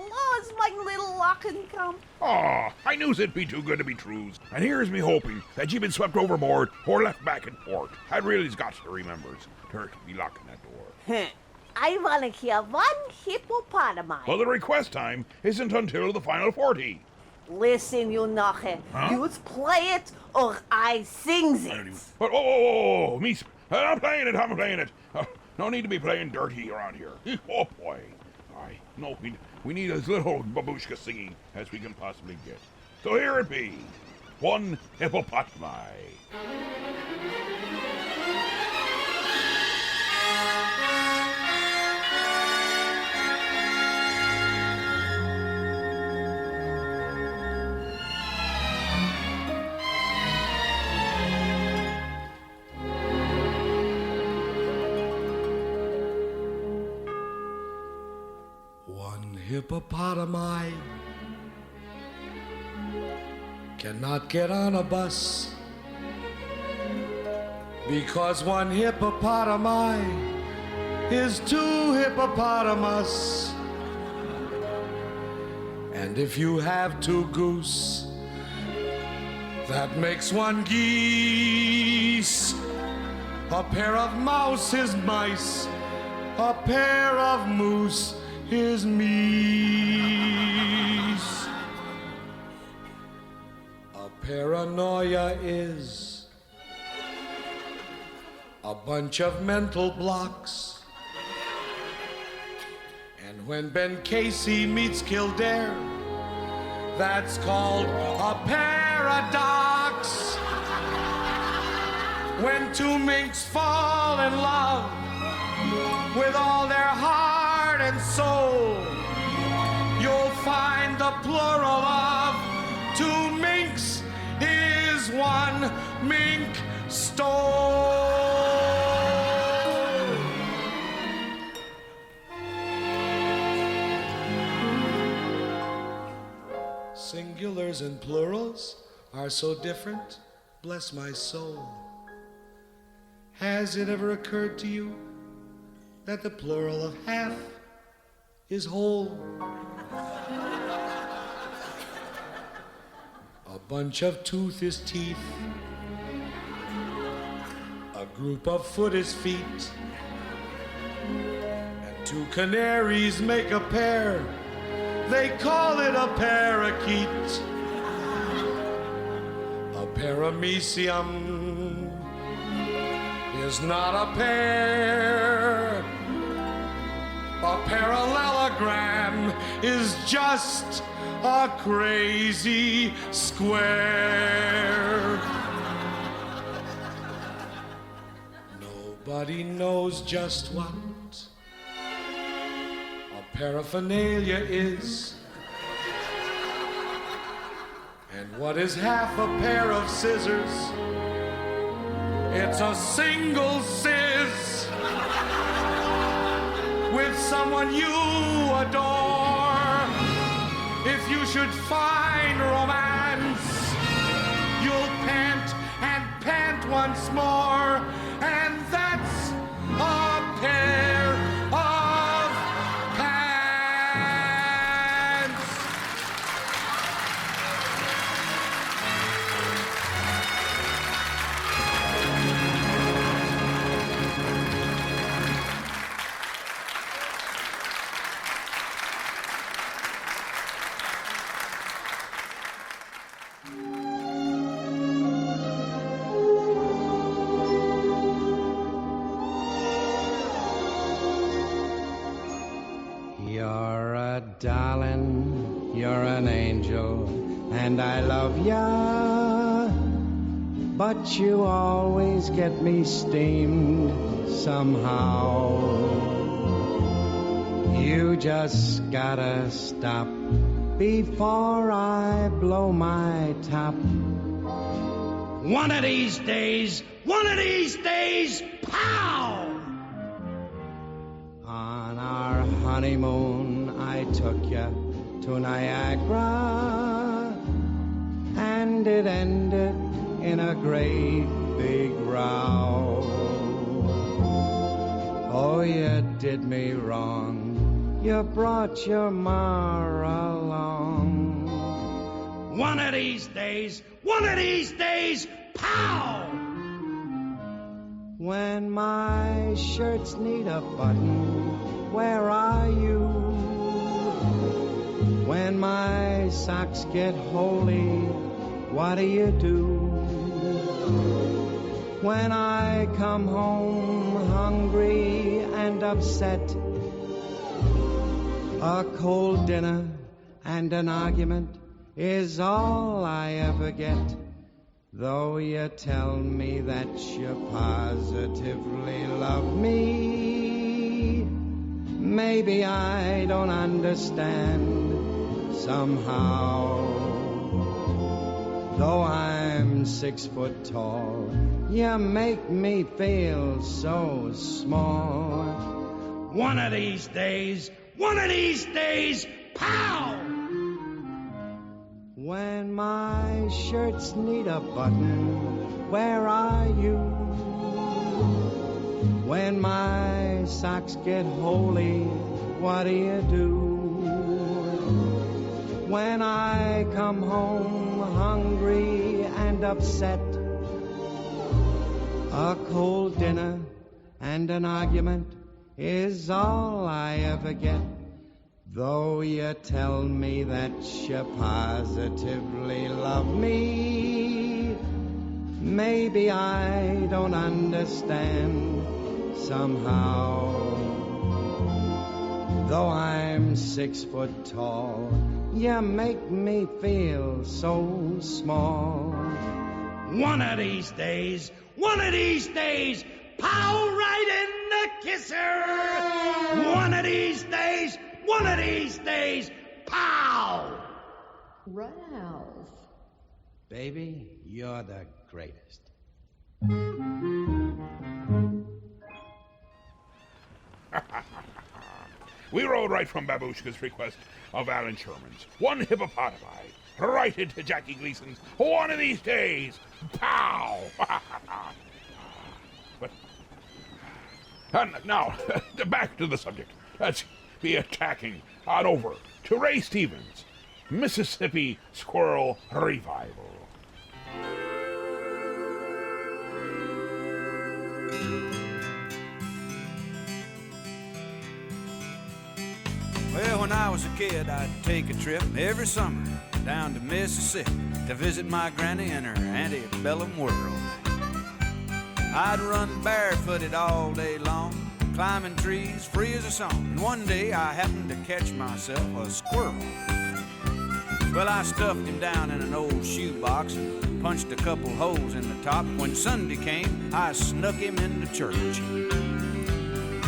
my little lock and come. Aw, I knew it'd be too good to be true. And here's me hoping that you've been swept overboard or left back in port. I really's got to remember to be locking that door. I want to hear one hippopotami. Well, the request time isn't until the final 40. Listen, you knocker. Huh? You play it or I sings it. Oh, me, I'm playing it. No need to be playing dirty around here. Oh, boy. No, we need as little babushka singing as we can possibly get. So here it be. One hippopotami. Hippopotami cannot get on a bus because one hippopotami is too hippopotamus. And if you have two goose, that makes one geese. A pair of mouse is mice, a pair of moose is meese. A paranoia is a bunch of mental blocks. And when Ben Casey meets Kildare, that's called a paradox. When two minks fall in love with all their heart and soul, you'll find the plural of two minks is one mink stole. Singulars and plurals are so different, bless my soul. Has it ever occurred to you that the plural of half is whole? A bunch of tooth is teeth. A group of foot is feet. And two canaries make a pair. They call it a parakeet. A paramecium is not a pair. A parallelogram is just a crazy square. Nobody knows just what a paraphernalia is. And what is half a pair of scissors? It's a single sizz with someone you adore. If you should find romance, you'll pant and pant once more, and that's a pair of pants. You're a darling, you're an angel, and I love ya. But you always get me steamed somehow. You just gotta stop before I blow my top. One of these days, pow! On our honeymoon, I took you to Niagara, and it ended in a great big row. Oh, you did me wrong. You brought your ma along. One of these days, pow! When my shirts need a button, where are you? When my socks get holy, what do you do? When I come home hungry and upset, a cold dinner and an argument is all I ever get. Though you tell me that you positively love me, maybe I don't understand somehow. Though I'm 6 foot tall, you make me feel so small. One of these days, pow! When my shirts need a button, where are you? When my socks get holy, what do you do? When I come home hungry and upset, a cold dinner and an argument is all I ever get. Though you tell me that you positively love me, maybe I don't understand somehow. Though I'm 6 foot tall, you make me feel so small. One of these days, pow right in the kisser. One of these days, pow! Ralph. Baby, you're the greatest. We rode right from Babushka's request of Alan Sherman's. One hippopotami, right into Jackie Gleason's One of These Days. Pow! And now, back to the subject. Let's be attacking on over to Ray Stevens' Mississippi Squirrel Revival. Well, when I was a kid, I'd take a trip every summer down to Mississippi to visit my granny in her antebellum world. I'd run barefooted all day long, climbing trees free as a song. And one day I happened to catch myself a squirrel. Well, I stuffed him down in an old shoebox and punched a couple holes in the top. When Sunday came, I snuck him into church.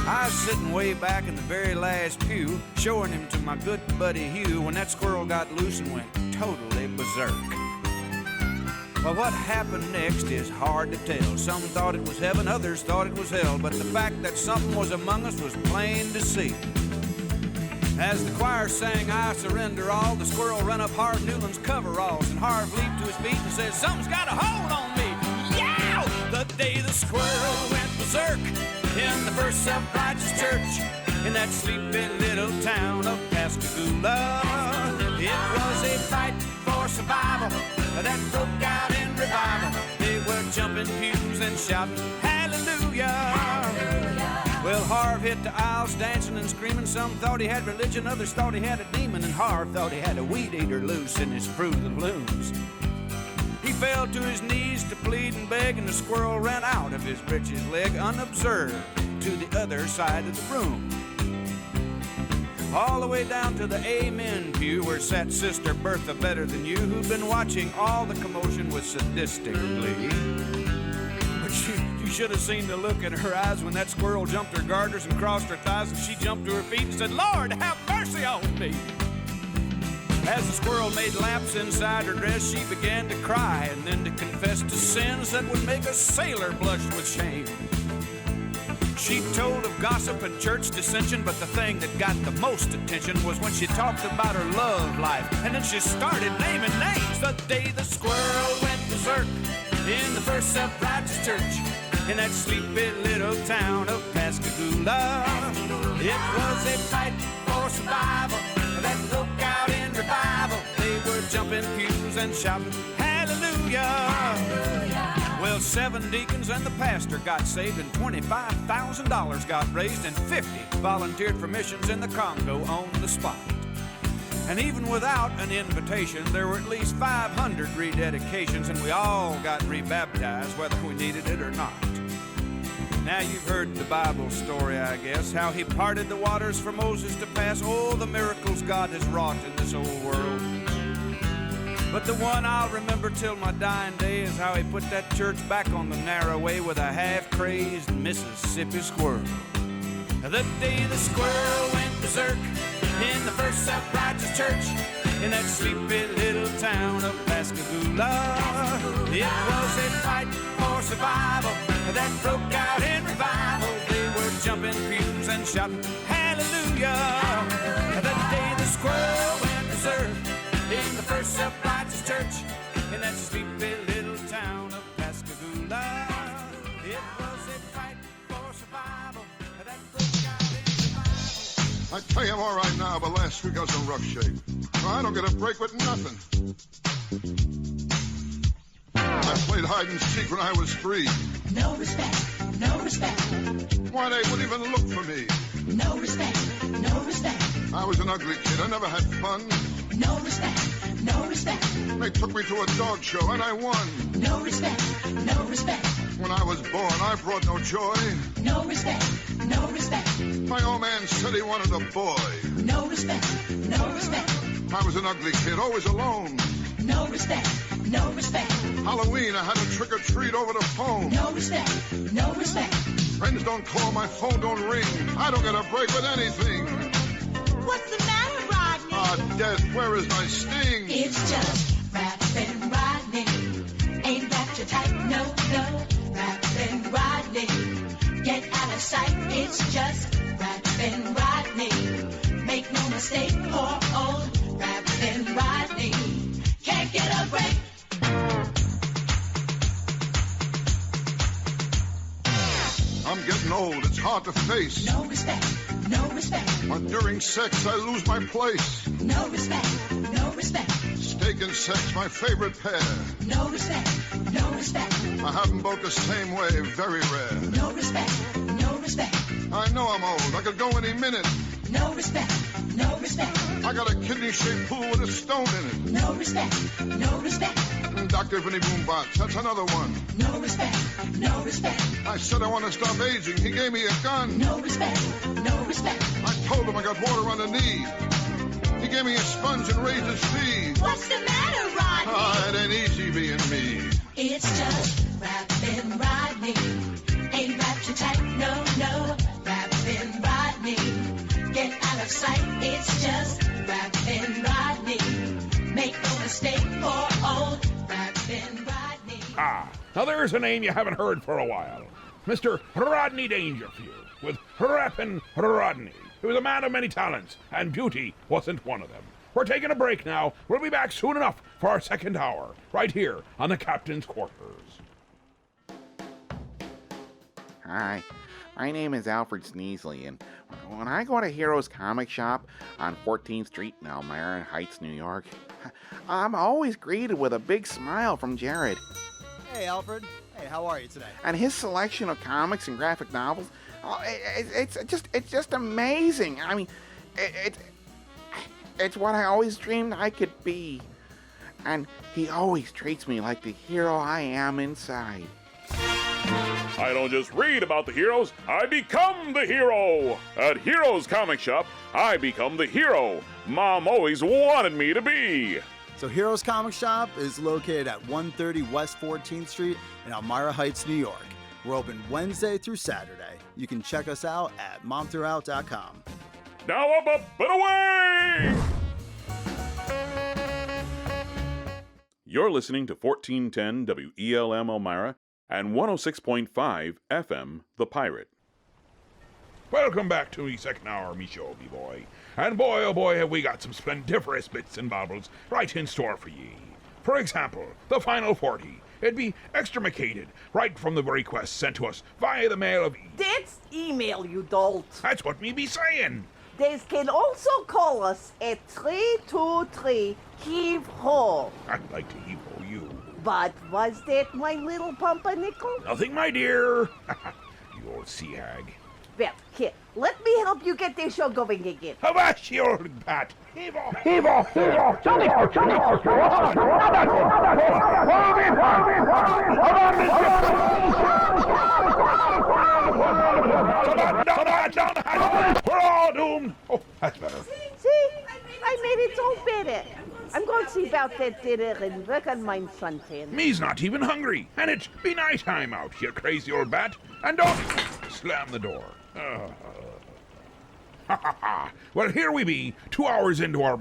I was sitting way back in the very last pew, showing him to my good buddy Hugh, when that squirrel got loose and went totally berserk. Well, what happened next is hard to tell. Some thought it was heaven, others thought it was hell, but the fact that something was among us was plain to see. As the choir sang, "I Surrender All," the squirrel ran up Harv Newland's coveralls, and Harv leaped to his feet and said, "Something's got a hold on me." Yow! The day the squirrel went berserk in the First Self-Righteous Church in that sleepy little town of Pascagoula. It was a fight for survival that broke out in revival. They were jumping pews and shouting, "Hallelujah!" Well, Harv hit the aisles dancing and screaming. Some thought he had religion, others thought he had a demon, and Harv thought he had a weed eater loose in his Fruit of the Looms. He fell to his knees to plead and beg, and the squirrel ran out of his breeches leg unobserved to the other side of the room. All the way down to the Amen pew where sat Sister Bertha Better Than You, who'd been watching all the commotion with sadistic glee. But you should have seen the look in her eyes when that squirrel jumped her garters and crossed her thighs, and she jumped to her feet and said, "Lord, have mercy on me." As the squirrel made laps inside her dress, she began to cry and then to confess to sins that would make a sailor blush with shame. She told of gossip and church dissension, but the thing that got the most attention was when she talked about her love life, and then she started naming names. The day the squirrel went berserk in the First Self-Righteous Church in that sleepy little town of Pascagoula. It was a fight for survival that broke out in revival. They were jumping pews and shouting, "Hallelujah!" Well, 7 deacons and the pastor got saved, and $25,000 got raised, and 50 volunteered for missions in the Congo on the spot. And even without an invitation, there were at least 500 rededications, and we all got rebaptized, whether we needed it or not. Now you've heard the Bible story, I guess, how he parted the waters for Moses to pass. Oh, the miracles God has wrought in this old world. But the one I'll remember till my dying day is how he put that church back on the narrow way with a half-crazed Mississippi squirrel. The day the squirrel went berserk in the First Self-Righteous Church in that sleepy little town of Pascagoula. It was a fight for survival that broke out in revival. They were jumping pews and shouting, "Hallelujah!" The day the squirrel went berserk in the First Self-Righteous Church in that sleepy little town of Pascagoula. It was a fight for survival that broke out in revival. I tell you, I'm all right now, but last week I was in rough shape. I don't get a break with nothing. I played hide and seek when I was 3. No respect, no respect. Why, they wouldn't even look for me. No respect, no respect. I was an ugly kid. I never had fun. No respect, no respect. They took me to a dog show and I won. No respect, no respect. When I was born, I brought no joy. No respect, no respect. My old man said he wanted a boy. No respect, no respect. I was an ugly kid, always alone. No respect, no respect. Halloween, I had a trick or treat over the phone. No respect, no respect. Friends don't call, my phone don't ring. I don't get a break with anything. What's the matter, Rodney? Ah, death, where is my sting? It's just rapping Rodney. Ain't that your type? No, no. Rapping Rodney. Get out of sight. It's just rapping Rodney. Make no mistake, poor old rapping Rodney can't get a break. I'm getting old, it's hard to face. No respect, no respect. But during sex, I lose my place. No respect, no respect. Steak and sex, my favorite pair. No respect, no respect. I have them both the same way, very rare. No respect, no respect. I know I'm old, I could go any minute. No respect, no respect. I got a kidney-shaped pool with a stone in it. No respect, no respect. Dr. Vinny Boombox, that's another one. No respect, no respect. I said I want to stop aging. He gave me a gun. No respect, no respect. I told him I got water on the knee. He gave me a sponge and raised his fee. What's the matter, Rodney? Ah, it ain't easy being me. It's just rapping Rodney. Ain't that your type? No, no. Rapping Rodney. Get out of sight. It's just rapping Rodney. Make no mistake, poor old rapping Rodney. Ah, now there's a name you haven't heard for a while. Mr. Rodney Dangerfield, with Rappin' Rodney. He was a man of many talents, and beauty wasn't one of them. We're taking a break now. We'll be back soon enough for our second hour, right here on the Captain's Quarters. Hi, my name is Alfred Sneasley, and when I go to Heroes Comic Shop on 14th Street in Elmira Heights, New York, I'm always greeted with a big smile from Jared. Hey, Alfred. Hey, how are you today? And his selection of comics and graphic novels, it's just amazing. I mean, it's what I always dreamed I could be. And he always treats me like the hero I am inside. I don't just read about the heroes, I become the hero! At Heroes Comic Shop, I become the hero Mom always wanted me to be! So Heroes Comic Shop is located at 130 West 14th Street in Elmira Heights, New York. We're open Wednesday through Saturday. You can check us out at momthroughout.com. Now up and away! You're listening to 1410 WELM Elmira and 106.5 FM The Pirate. Welcome back to me second hour, me show, me boy. And boy, oh boy, have we got some splendiferous bits and baubles right in store for ye. For example, the Final 40. It'd be extremicated right from the request sent to us via the mail of... That's email, you dolt. That's what me be saying. They can also call us at 323 Heave-Ho. I'd like to heave-ho you. But was that my little pumpernickel? Nothing, my dear. You old sea hag. Well, here, let me help you get this show going again. Avast, you old bat. Heave-ho! Heave-ho! Heave-ho! Johnny! Johnny! We're all doomed. Oh, that's better. See? I made it so better. I'm going to see about that dinner and work on my suntan. Me's not even hungry, and it's be night time out, you crazy old bat. And don't slam the door. Well, here we be, 2 hours into our,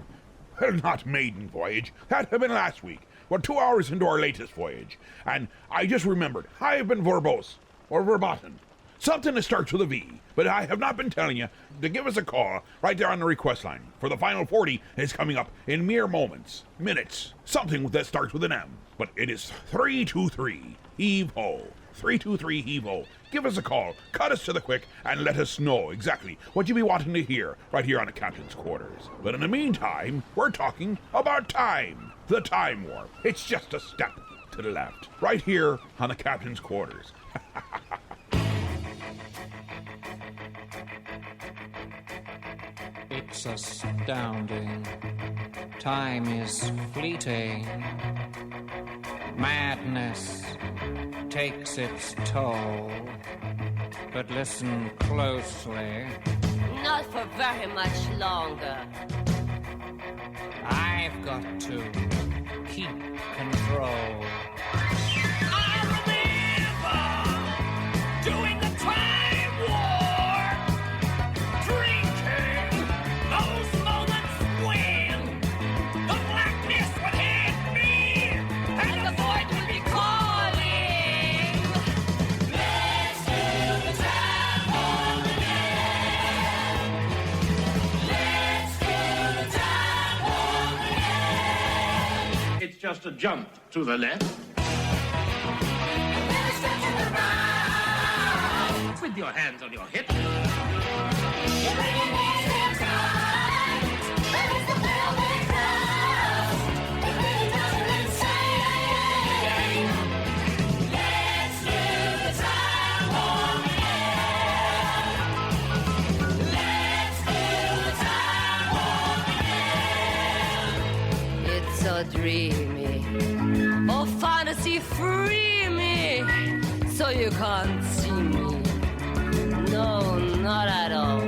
well, not maiden voyage. That had been last week. Well, 2 hours into our latest voyage. And I just remembered, I have been verbose, or verboten. Something that starts with a V, but I have not been telling you to give us a call right there on the request line, for the Final 40 is coming up in mere moments, minutes, something that starts with an M. But it is 323 Heave-Ho. 323 Heave-Ho. Give us a call, cut us to the quick, and let us know exactly what you be wanting to hear right here on the Captain's Quarters. But in the meantime, we're talking about time. The Time Warp. It's just a step to the left. Right here on the Captain's Quarters. It's astounding. Time is fleeting. Madness takes its toll. But listen closely. Not for very much longer. I've got to keep control. I remember doing the time war, drinking those moments when the blackness would hit me and the void would be calling. Let's do the time war again. Let's do the time war again. It's just a jump to the left. With your hands on your hips. It's so dreamy. Oh, fantasy, free me. So you can't see me. No, not at all.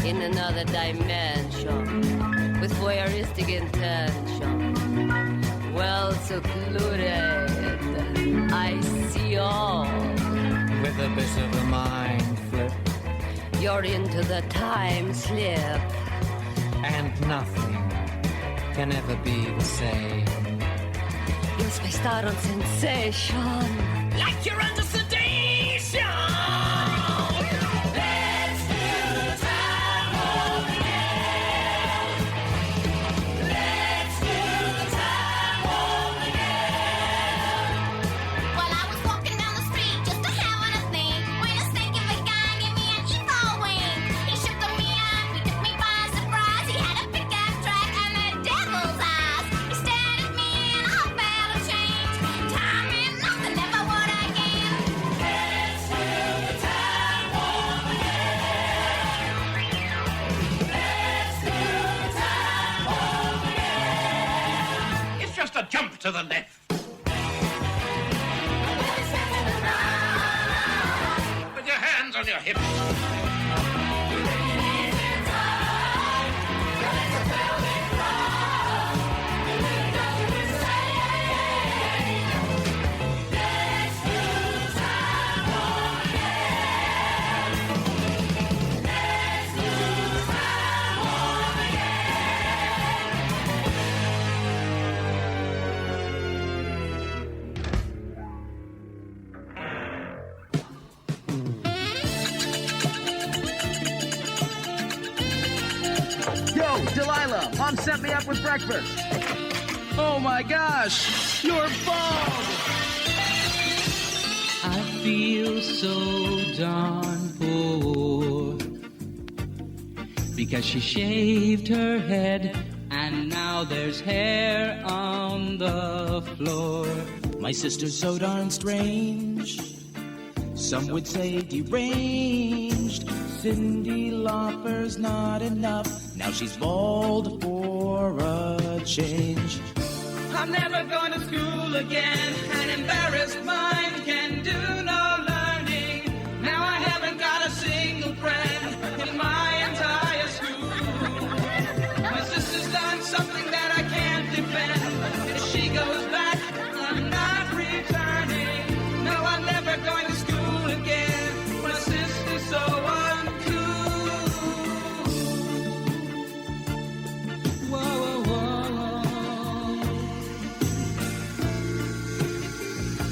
In another dimension. With voyeuristic intention. Well secluded. I see all. With a bit of a mind flip. You're into the time slip. And nothing can ever be the same. You're spaced out on sensation. Like you're under sedation. Let's do the time war again. Let's do the time war again. Well, I was walking down the street just a having a thing when a stinky big guy gave me an evil wing. He shook me up, he took me by surprise. He had a big ass track and the devil's eyes. He stared at me and I felt a change. Time and nothing never would again. Let's do the time war again. Let's do the time war again. It's just a jump to the left. With your hands on your hips. Yo, Delilah, Mom sent me up with breakfast. Oh my gosh, you're bald! I feel so darn poor because she shaved her head and now there's hair on the floor. My sister's so darn strange. Some would say deranged. Cyndi Lauper's not enough. Now she's bald for a change. I'm never going to school again. An embarrassed mind can do no learning. Now I haven't got a single friend in my entire school. My sister's done something that I can't defend. If she goes back, I'm not returning. No, I'm never going to school again. My sister's so uncool. Whoa, whoa, whoa.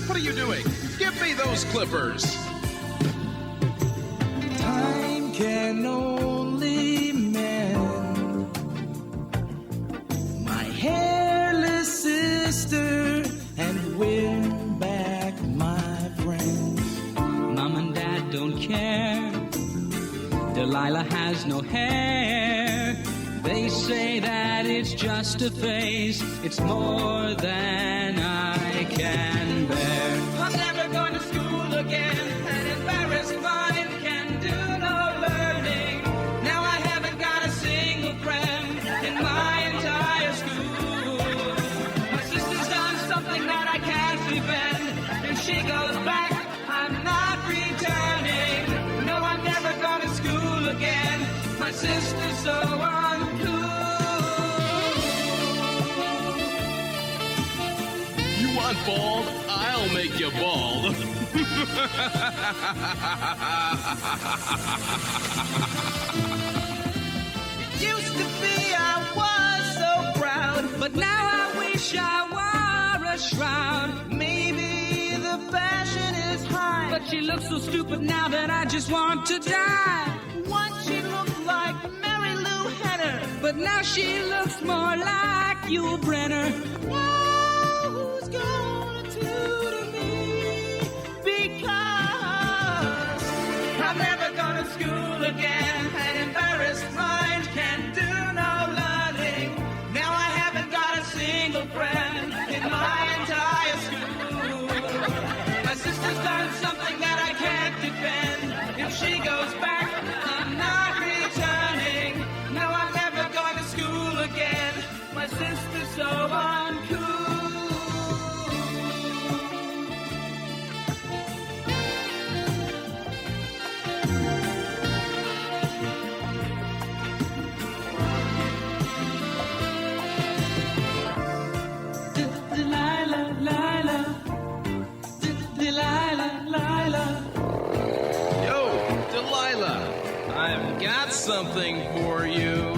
What are you doing? Give me those clippers. Time can only mend my hairless sister and win back my friend. Mom and Dad don't care. Delilah has no hair. They say that it's just a phase. It's more than I can bear. I'm never going to school again. An embarrassed mind can do no learning. Now I haven't got a single sister's so uncool. You want bald? I'll make you bald. Used to be I was so proud, but now I wish I wore a shroud. Maybe the fashion is high, but she looks so stupid now that I just want to die. Once she looked like Mary Lou Henner, but now she looks more like Yul Brynner. Now who's gonna tutor me? Because I'm never going to school again. An embarrassed mind can do no learning. Now I haven't got a single friend in my entire school. My sister's done something that I can't defend. If she goes back, I'm not returning. Now I'm never going to school again. My sister's so uncool. Yo, Delilah, I've got something for you.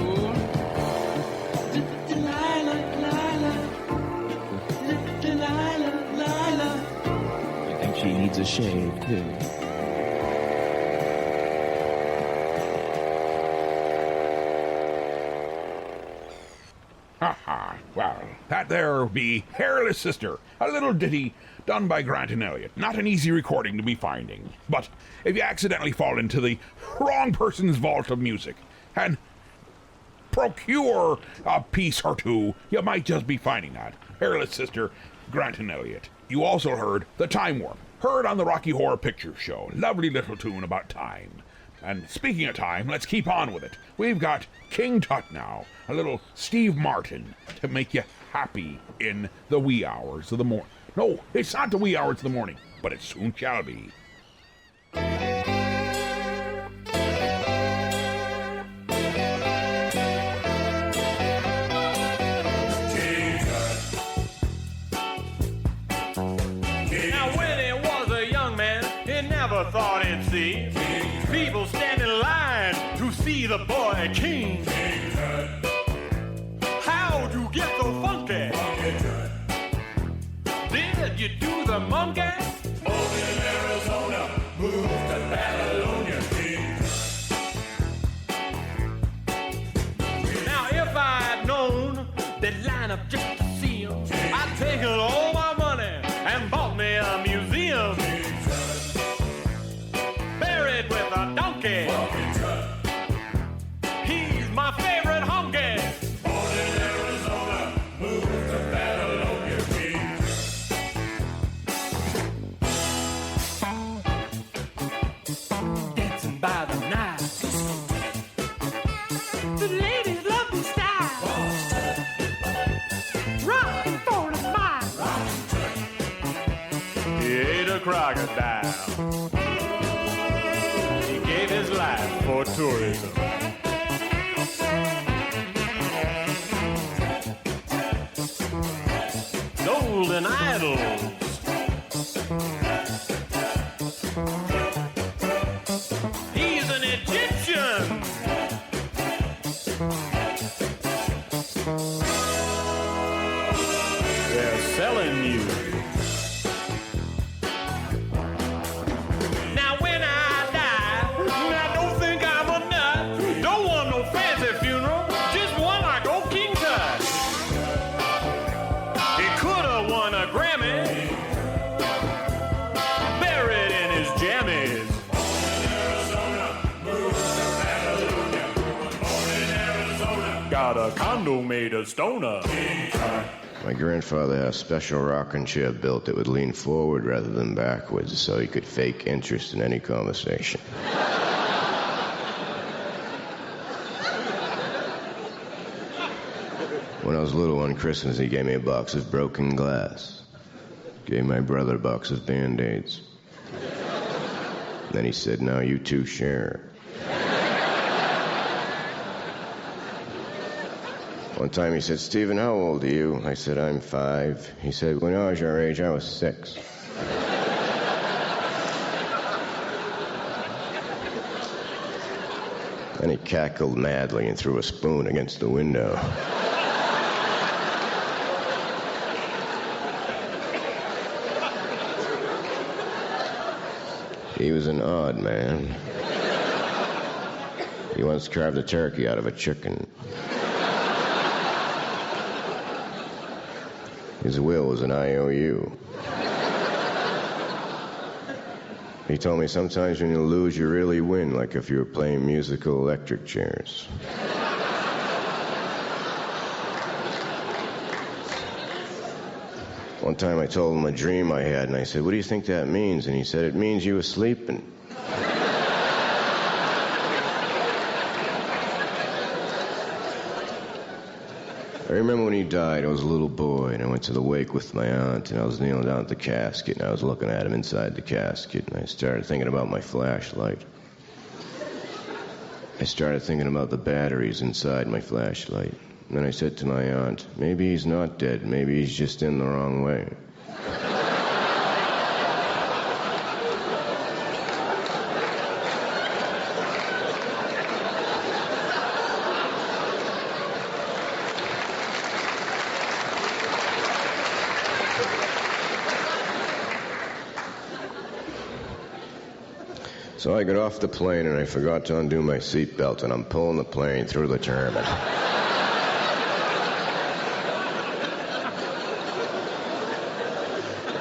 I think she needs a shave, too. Ha ha. Well, that there be Hairless Sister, a little ditty done by Grant and Elliott. Not an easy recording to be finding. But if you accidentally fall into the wrong person's vault of music and procure a piece or two, you might just be finding that. Hairless Sister, Grant and Elliott. You also heard The Time Warp, heard on the Rocky Horror Picture Show. Lovely little tune about time. And speaking of time, let's keep on with it. We've got King Tut now, a little Steve Martin to make you happy in the wee hours of the morning. No, it's not the wee hours of the morning, but it soon shall be. Now when he was a young man, he never thought he'd see people stand in line to see the boy king. How'd you get so funky? Did you do the monkey? Over in Arizona, moved to Babylonia. Now if I'd known they'd line up just to see him, I'd taken all my money and bought me a museum. Buried with a donkey. He's my favorite honky. Born in Arizona, moved to Babylonia. Dancing by the night. The ladies love the style. Rockin' for the mile. He ate a crocodile. He gave his life for tourism. Golden idols. He's an Egyptian. They're selling you. Now when I die, now don't think I'm a nut. Don't want no fancy funeral, just one like old King Tut. He could have won a Grammy, buried in his jammies. Got a condo made of stoner. My grandfather had a special rocking chair built that would lean forward rather than backwards so he could fake interest in any conversation. When I was little on Christmas, he gave me a box of broken glass. Gave my brother a box of Band-Aids. Then he said, now you two share. One time he said, Stephen, how old are you? I said, I'm 5. He said, when I was your age, I was 6. Then he cackled madly and threw a spoon against the window. He was an odd man. He once carved a turkey out of a chicken. His will was an IOU. He told me sometimes when you lose, you really win, like if you were playing musical electric chairs. One time I told him a dream I had, and I said, what do you think that means? And he said, it means you were sleeping. I remember when he died, I was a little boy, and I went to the wake with my aunt, and I was kneeling down at the casket, and I was looking at him inside the casket, and I started thinking about my flashlight. I started thinking about the batteries inside my flashlight. And then I said to my aunt, maybe he's not dead, maybe he's just in the wrong way. So I got off the plane and I forgot to undo my seatbelt, and I'm pulling the plane through the turbine.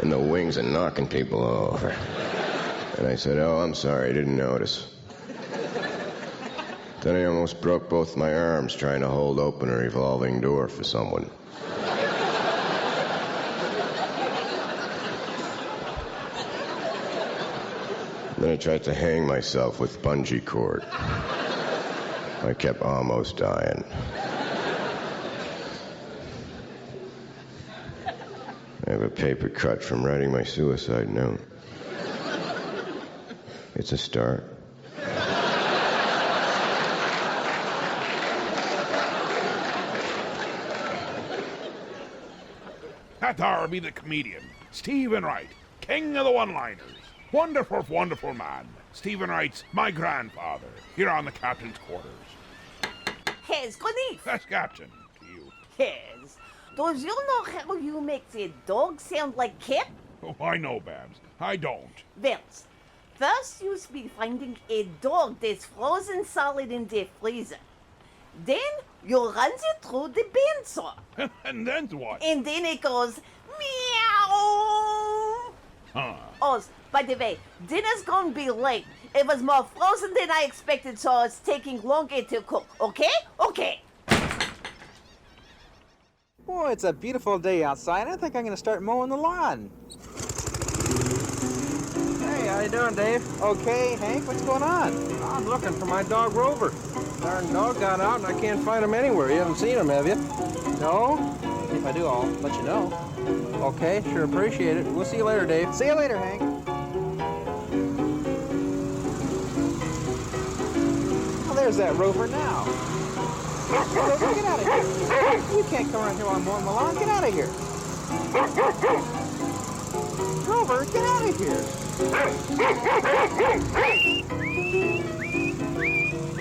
And the wings are knocking people over. And I said, oh, I'm sorry, I didn't notice. Then I almost broke both my arms trying to hold open a revolving door for someone. Then I tried to hang myself with bungee cord. I kept almost dying. I have a paper cut from writing my suicide note. It's a start. That there be the comedian, Stephen Wright, king of the one-liners. Wonderful, wonderful man. Stephen Wright's my grandfather, here on the captain's quarters. Hez, Glenise. Yes, Captain. To you. Hez, does you know how you make the dog sound like cat? Oh, I know, Babs. I don't. Well, first you be finding a dog that's frozen solid in the freezer. Then you run it through the bandsaw. And then what? And then it goes meow. Huh. Oh, by the way, dinner's gonna be late. It was more frozen than I expected, so it's taking longer to cook. Okay? Okay. Boy, it's a beautiful day outside. I think I'm gonna start mowing the lawn. Hey, how you doing, Dave? Okay, Hank, what's going on? I'm looking for my dog Rover. Darn dog got out and I can't find him anywhere. You haven't seen him, have you? No? If I do, I'll let you know. Okay, sure appreciate it. We'll see you later, Dave. See you later, Hank. Well, there's that Rover now. Rover, get out of here. You can't come around here while I'm mowing the lawn. Get out of here. Rover, get out of here.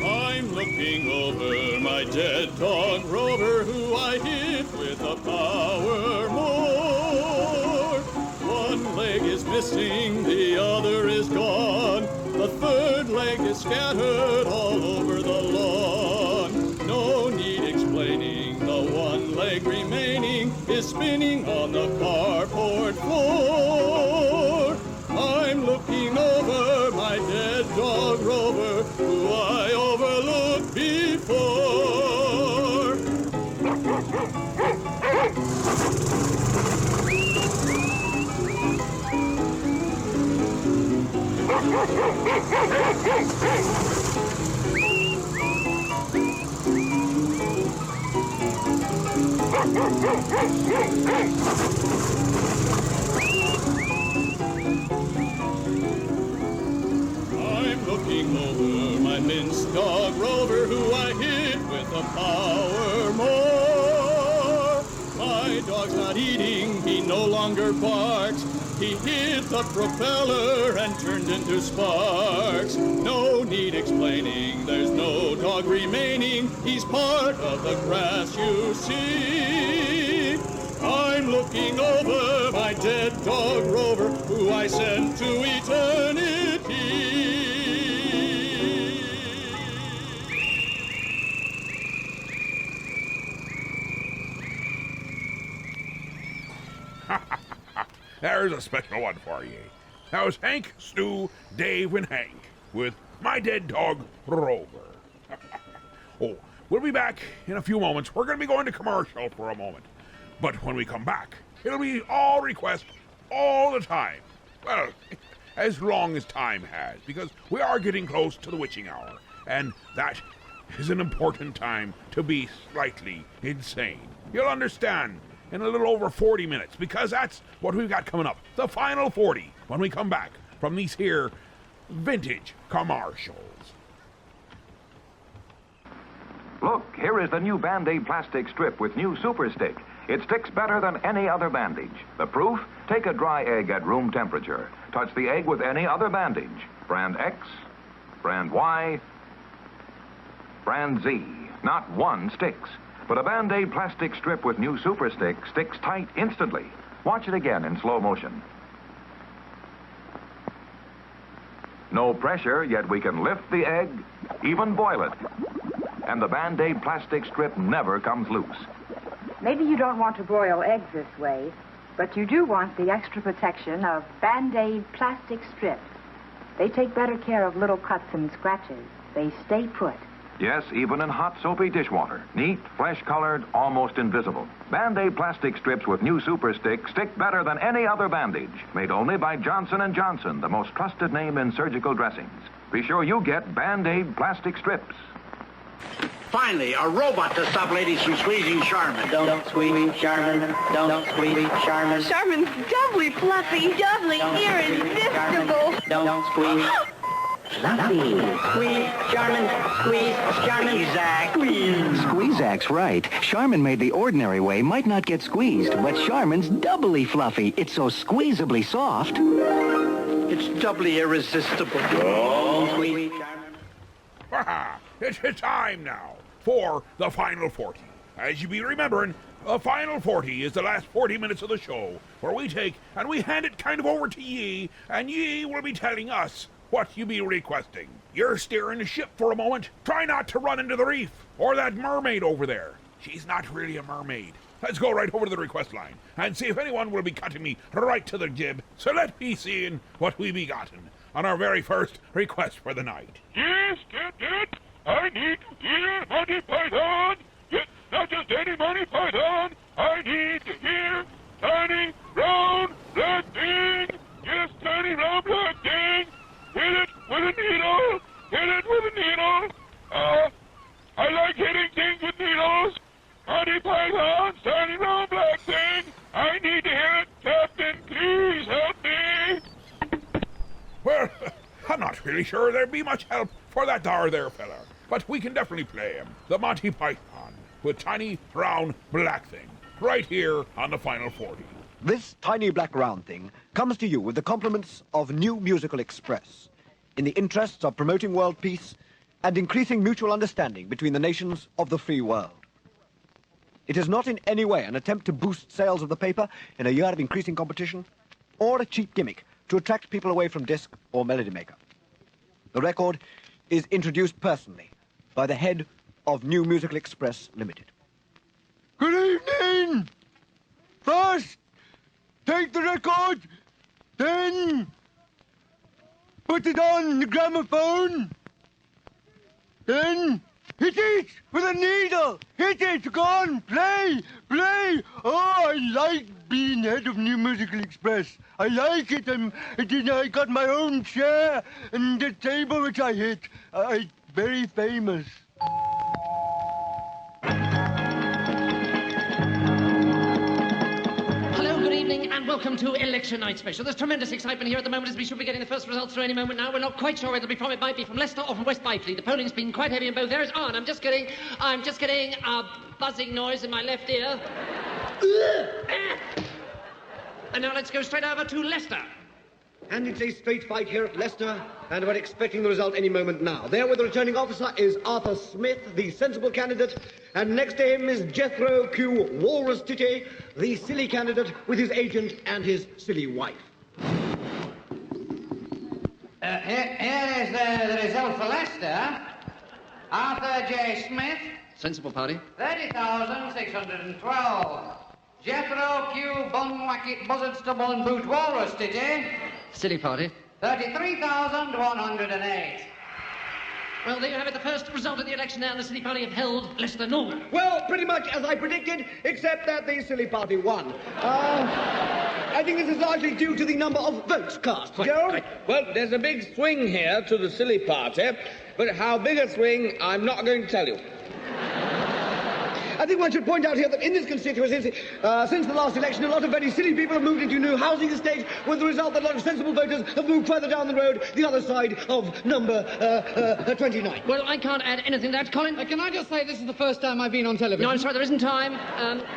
I'm looking over my dead dog Rover, who I hit with a power mower. One leg is missing, the other is gone. The third leg is scattered all over the lawn. No need explaining, the one leg remaining is spinning on the carport floor. I'm looking over my dead dog Rover, who I overlooked before. I'm looking over my minced dog Rover, who I hit with a power mower. not eating, he no longer barks. He hit the propeller and turned into sparks. No need explaining, there's no dog remaining. He's part of the grass you see. I'm looking over my dead dog Rover, who I sent to eternity. There's a special one for you. That was Hank, Stu, Dave, and Hank with My Dead Dog Rover. Oh, we'll be back in a few moments. We're going to be going to commercial for a moment. But when we come back, it'll be all request all the time. Well, as long as time has, because we are getting close to the witching hour, and that is an important time to be slightly insane. You'll understand in a little over 40 minutes, because that's what we've got coming up. The final 40 when we come back from these here vintage commercials. Look, here is the new Band-Aid plastic strip with new Super Stick. It sticks better than any other bandage. The proof? Take a dry egg at room temperature. Touch the egg with any other bandage. Brand X, brand Y, brand Z. Not one sticks. But a Band-Aid plastic strip with new Super Stick sticks tight instantly. Watch it again in slow motion. No pressure, yet we can lift the egg, even boil it. And the Band-Aid plastic strip never comes loose. Maybe you don't want to broil eggs this way, but you do want the extra protection of Band-Aid plastic strips. They take better care of little cuts and scratches. They stay put. Yes, even in hot, soapy dishwater. Neat, flesh-colored, almost invisible. Band-Aid plastic strips with new Super Stick stick better than any other bandage. Made only by Johnson & Johnson, the most trusted name in surgical dressings. Be sure you get Band-Aid plastic strips. Finally, a robot to stop ladies from squeezing Charmin. Don't squeeze Charmin. Don't squeeze Charmin. Charmin's doubly fluffy, doubly irresistible. Don't squeeze. Fluffy. Squeeze, Charmin, squeeze, Charmin. Squeeze. Squeezack's right. Charmin made the ordinary way might not get squeezed, but Charmin's doubly fluffy. It's so squeezably soft. It's doubly irresistible. Don't squeeze Charmin. It's time now for the final 40. As you be remembering, the final 40 is the last 40 minutes of the show, where we take and we hand it kind of over to ye, and ye will be telling us what you be requesting. You're steering the ship for a moment. Try not to run into the reef, or that mermaid over there. She's not really a mermaid. Let's go right over to the request line and see if anyone will be cutting me right to the jib. So let me see what we be gotten on our very first request for the night. Yes, get. I need to hear Monty Python. Yes, not just any Monty Python. I need to hear Tiny Round Black Thing. Yes, Tiny Round Black Thing. Hit it with a needle. Hit it with a needle. I like hitting things with needles. Monty Python's Tiny Round Black Thing. I need to hear it. Captain, please help me. Well, I'm not really sure there'd be much help for that there fella. But we can definitely play him. The Monty Python with Tiny Round Black Thing. Right here on the Final 40. This tiny black round thing comes to you with the compliments of New Musical Express, in the interests of promoting world peace and increasing mutual understanding between the nations of the free world. It is not in any way an attempt to boost sales of the paper in a year of increasing competition, or a cheap gimmick to attract people away from disc or melody maker. The record is introduced personally by the head of New Musical Express Limited. Good evening! First, take the record, then put it on the gramophone, then hit it with a needle. Hit it, go on, play. Oh, I like being head of New Musical Express. I like it, and I got my own chair and the table which I hit. It's very famous. And welcome to Election Night Special. There's tremendous excitement here at the moment as we should be getting the first results through any moment now. We're not quite sure where they'll be from. It might be from Leicester or from West Byfleet. The polling's been quite heavy in both areas. Oh, and I'm just getting a buzzing noise in my left ear. And now let's go straight over to Leicester. And it's a straight fight here at Leicester, and we're expecting the result any moment now. There with the returning officer is Arthur Smith, the sensible candidate, and next to him is Jethro Q. Walrus Titty, the silly candidate with his agent and his silly wife. Here is the result for Leicester. Arthur J. Smith, Sensible party. 30,612. Jethro Q. Bonwacket Buzzard Stubble and Boot Walrus Titty, Silly party. 33,108. Well, there you have it, the first result of the election now, and the silly party have held Leicester Norman. Well, pretty much as I predicted, except that the silly party won. I think this is largely due to the number of votes cast. Joe? Well, there's a big swing here to the silly party, but how big a swing, I'm not going to tell you. I think one should point out here that in this constituency, since the last election, a lot of very silly people have moved into new housing estates, with the result that a lot of sensible voters have moved further down the road, the other side of number 29. Well, I can't add anything to that, Colin. Can I just say this is the first time I've been on television? No, I'm sorry, there isn't time.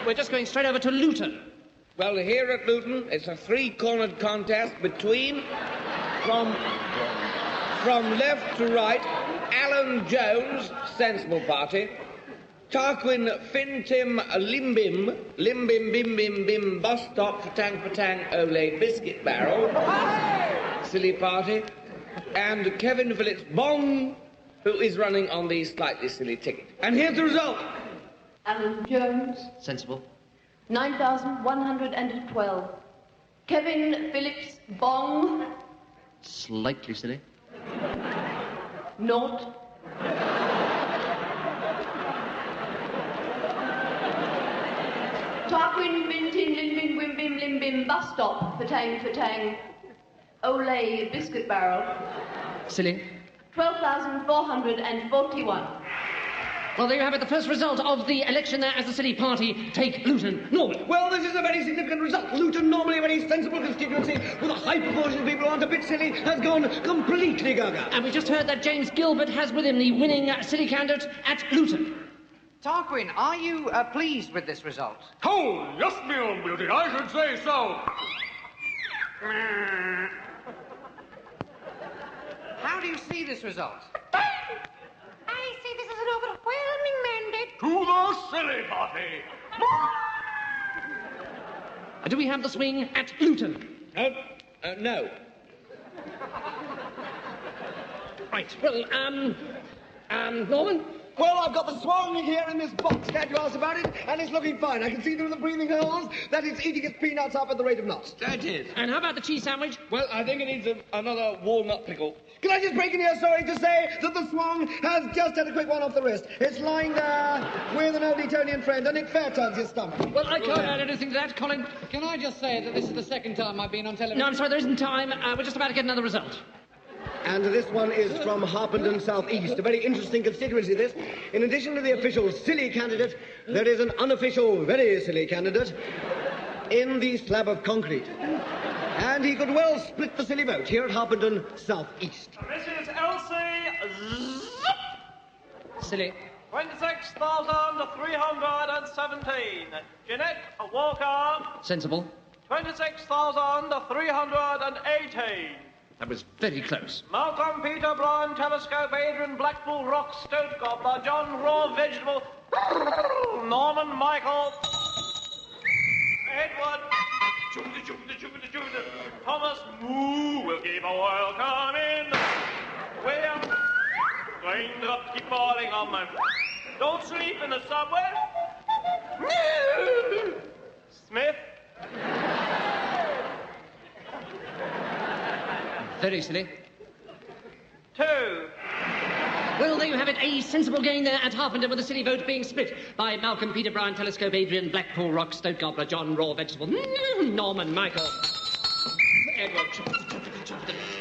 We're just going straight over to Luton. Well, here at Luton, it's a three-cornered contest between, from left to right, Alan Jones, sensible party, Tarquin Fintim Limbim, Limbim Bim Bim Bim, Bus Stop, Patang Ole, Biscuit Barrel, silly party, and Kevin Phillips Bong, who is running on the slightly silly ticket. And here's the result. Alan Jones, Sensible. 9,112. Kevin Phillips Bong, Slightly silly. Naught. Tarquin Bintin Limbim Wimbim Limbim Bus Stop, Fatang, Ole Biscuit Barrel, Silly. 12,441. Well, there you have it, the first result of the election there as the silly party take Luton Norman. Well, this is a very significant result. Luton, normally a very sensible constituency, with a high proportion of people who aren't a bit silly, has gone completely gaga. And we just heard that James Gilbert has with him the winning silly candidate at Luton. Tarquin, are you pleased with this result? Oh, yes, me own beauty, I should say so. How do you see this result? I see this as an overwhelming mandate. To the silly party. Do we have the swing at Luton? No. Right, well, Norman? Well, I've got the swan here in this box. Glad you asked about it, and it's looking fine. I can see through the breathing holes that it's eating its peanuts up at the rate of knots. That is. And how about the cheese sandwich? Well, I think it needs another walnut pickle. Can I just break in here, sorry, to say that the swan has just had a quick one off the wrist. It's lying there with an old Etonian friend, and it fair turns his stomach. Well, I can't add anything to that, Colin. Can I just say that this is the second time I've been on television? No, I'm sorry, there isn't time. We're just about to get another result. And this one is from Harpenden South East, a very interesting constituency, this. In addition to the official silly candidate, there is an unofficial, very silly candidate in the slab of concrete. And he could well split the silly vote here at Harpenden South East. This is Elsie Silly. 26,317. Jeanette Walker. Sensible. 26,318. That was very close. Malcolm Peter Brown, Telescope, Adrian Blackpool, Rock, Stoat, Gobbler, John Raw, Vegetable, Norman Michael, Edward, Jupiter, Thomas Moo will give a welcome in. William, raindrops keep falling on my... Don't sleep in the subway. Smith. Very silly. 2. Well, there you have it, a sensible gain there at Harpenden, with the silly vote being split by Malcolm, Peter Brown, Telescope, Adrian, Blackpool, Rock, Stoat, Gobbler, John, Raw, Vegetable, Norman, Michael, Edward,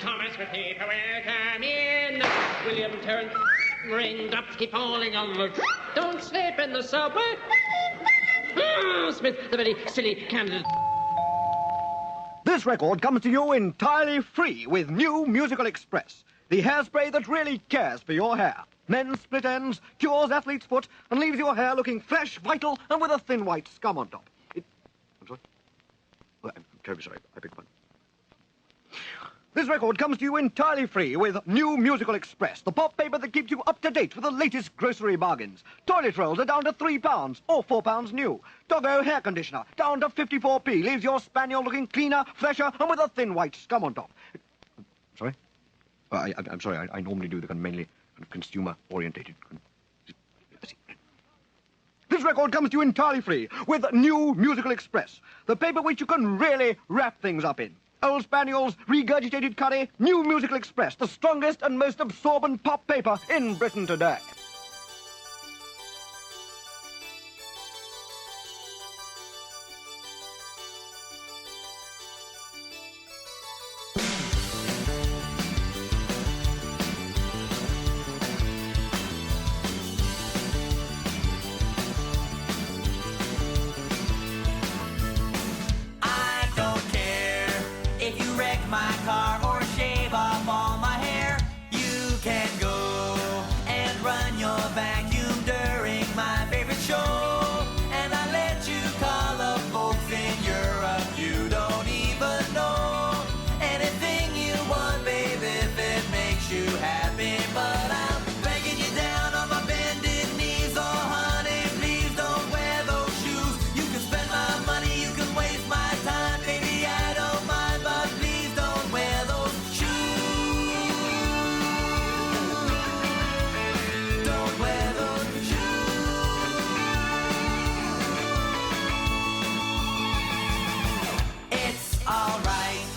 Thomas with paper, welcome in, William, Terence, raindrops keep falling on the... Don't sleep in the subway. Smith, the very silly candidate. This record comes to you entirely free with New Musical Express, the hairspray that really cares for your hair. Men's split ends, cures athlete's foot, and leaves your hair looking fresh, vital, and with a thin white scum on top. I'm sorry? Well, I'm terribly sorry. I beg your pardon. This record comes to you entirely free with New Musical Express, the pop paper that keeps you up to date with the latest grocery bargains. Toilet rolls are down to £3 or £4 new. Doggo hair conditioner down to 54p leaves your spaniel looking cleaner, fresher, and with a thin white scum on top. Sorry? I'm sorry. I normally do the mainly kind of consumer-orientated. This record comes to you entirely free with New Musical Express, the paper which you can really wrap things up in. Old Spaniels, regurgitated curry, New Musical Express, the strongest and most absorbent pop paper in Britain today. My car or shave off all my hair, you can go and run your vacuum during my favorite show. And I let you call up folks in Europe you don't even know. Anything you want, baby, if it makes you happy. But I'm begging you down on my bended knees. Oh, honey, please don't wear those shoes. You can spend my money, you can waste my time, baby, I don't mind, but please wear those shoes. Don't wear those shoes. It's alright.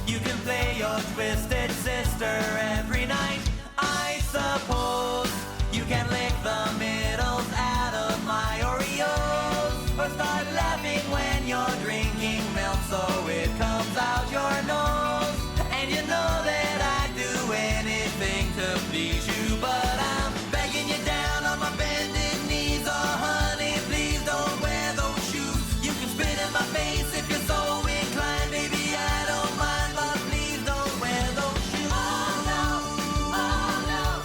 You can play your twisted sister every night. I suppose you can lick the middles out of my Oreos, or start laughing when you're drinking milk so it comes out your nose. And you know that I'd do anything to please you, but I'm begging you down on my bended knees. Oh, honey, please don't wear those shoes. You can spit in my face if you're so inclined, baby, I don't mind, but please don't wear those shoes. Oh, no, oh, no,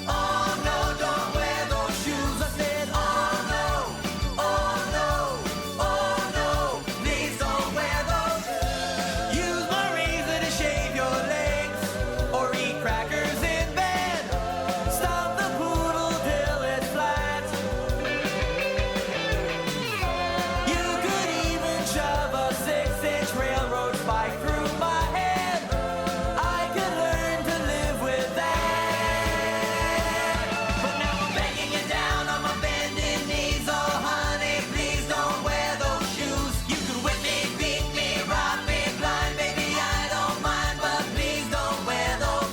oh, no, don't wear those shoes. I said, oh, no, oh, no, oh, no, please don't wear those shoes. Use my razor to shave your legs, or eat crackers in bed. Stop the poodle till it's flat. You could even shove a 6-inch railroad spike through my head. I could learn to live with that. But now I'm begging you down on my bended knees. Oh, honey, please don't wear those shoes. You could whip me, beat me, rob me blind, baby, I don't mind, but please don't wear those.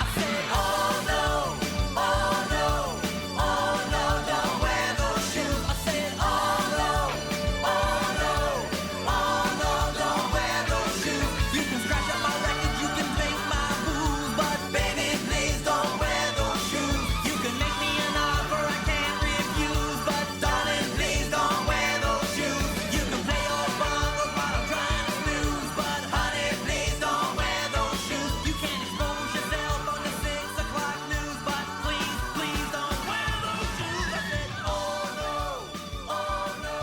I said, oh no, oh no, oh no, don't wear those shoes. I said, oh no, oh no, oh no, don't wear those shoes. You can scratch up my records, you can drink my booze, but baby, please don't wear those shoes. You can make me an offer I can't refuse, but darling, please don't wear those shoes. You can play your bongos while I'm trying to snooze, but honey, please don't wear those shoes. You can't expose yourself on the 6 o'clock news, but please, please don't wear those shoes. I said, oh no, oh no,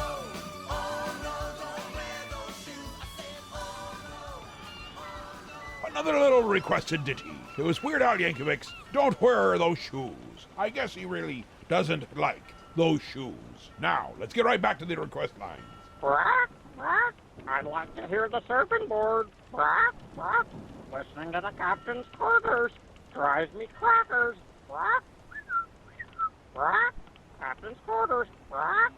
oh no, don't wear those shoes. I said, oh no. Another little requested ditty. It was Weird Al Yankovic's Don't Wear Those Shoes. I guess he really doesn't like those shoes. Now, let's get right back to the request lines. Quack, quack. I'd like to hear the surfing board. Quack, quack. Listening to the captain's quarters drives me crackers. Quack, quack. Captain's quarters. Quack.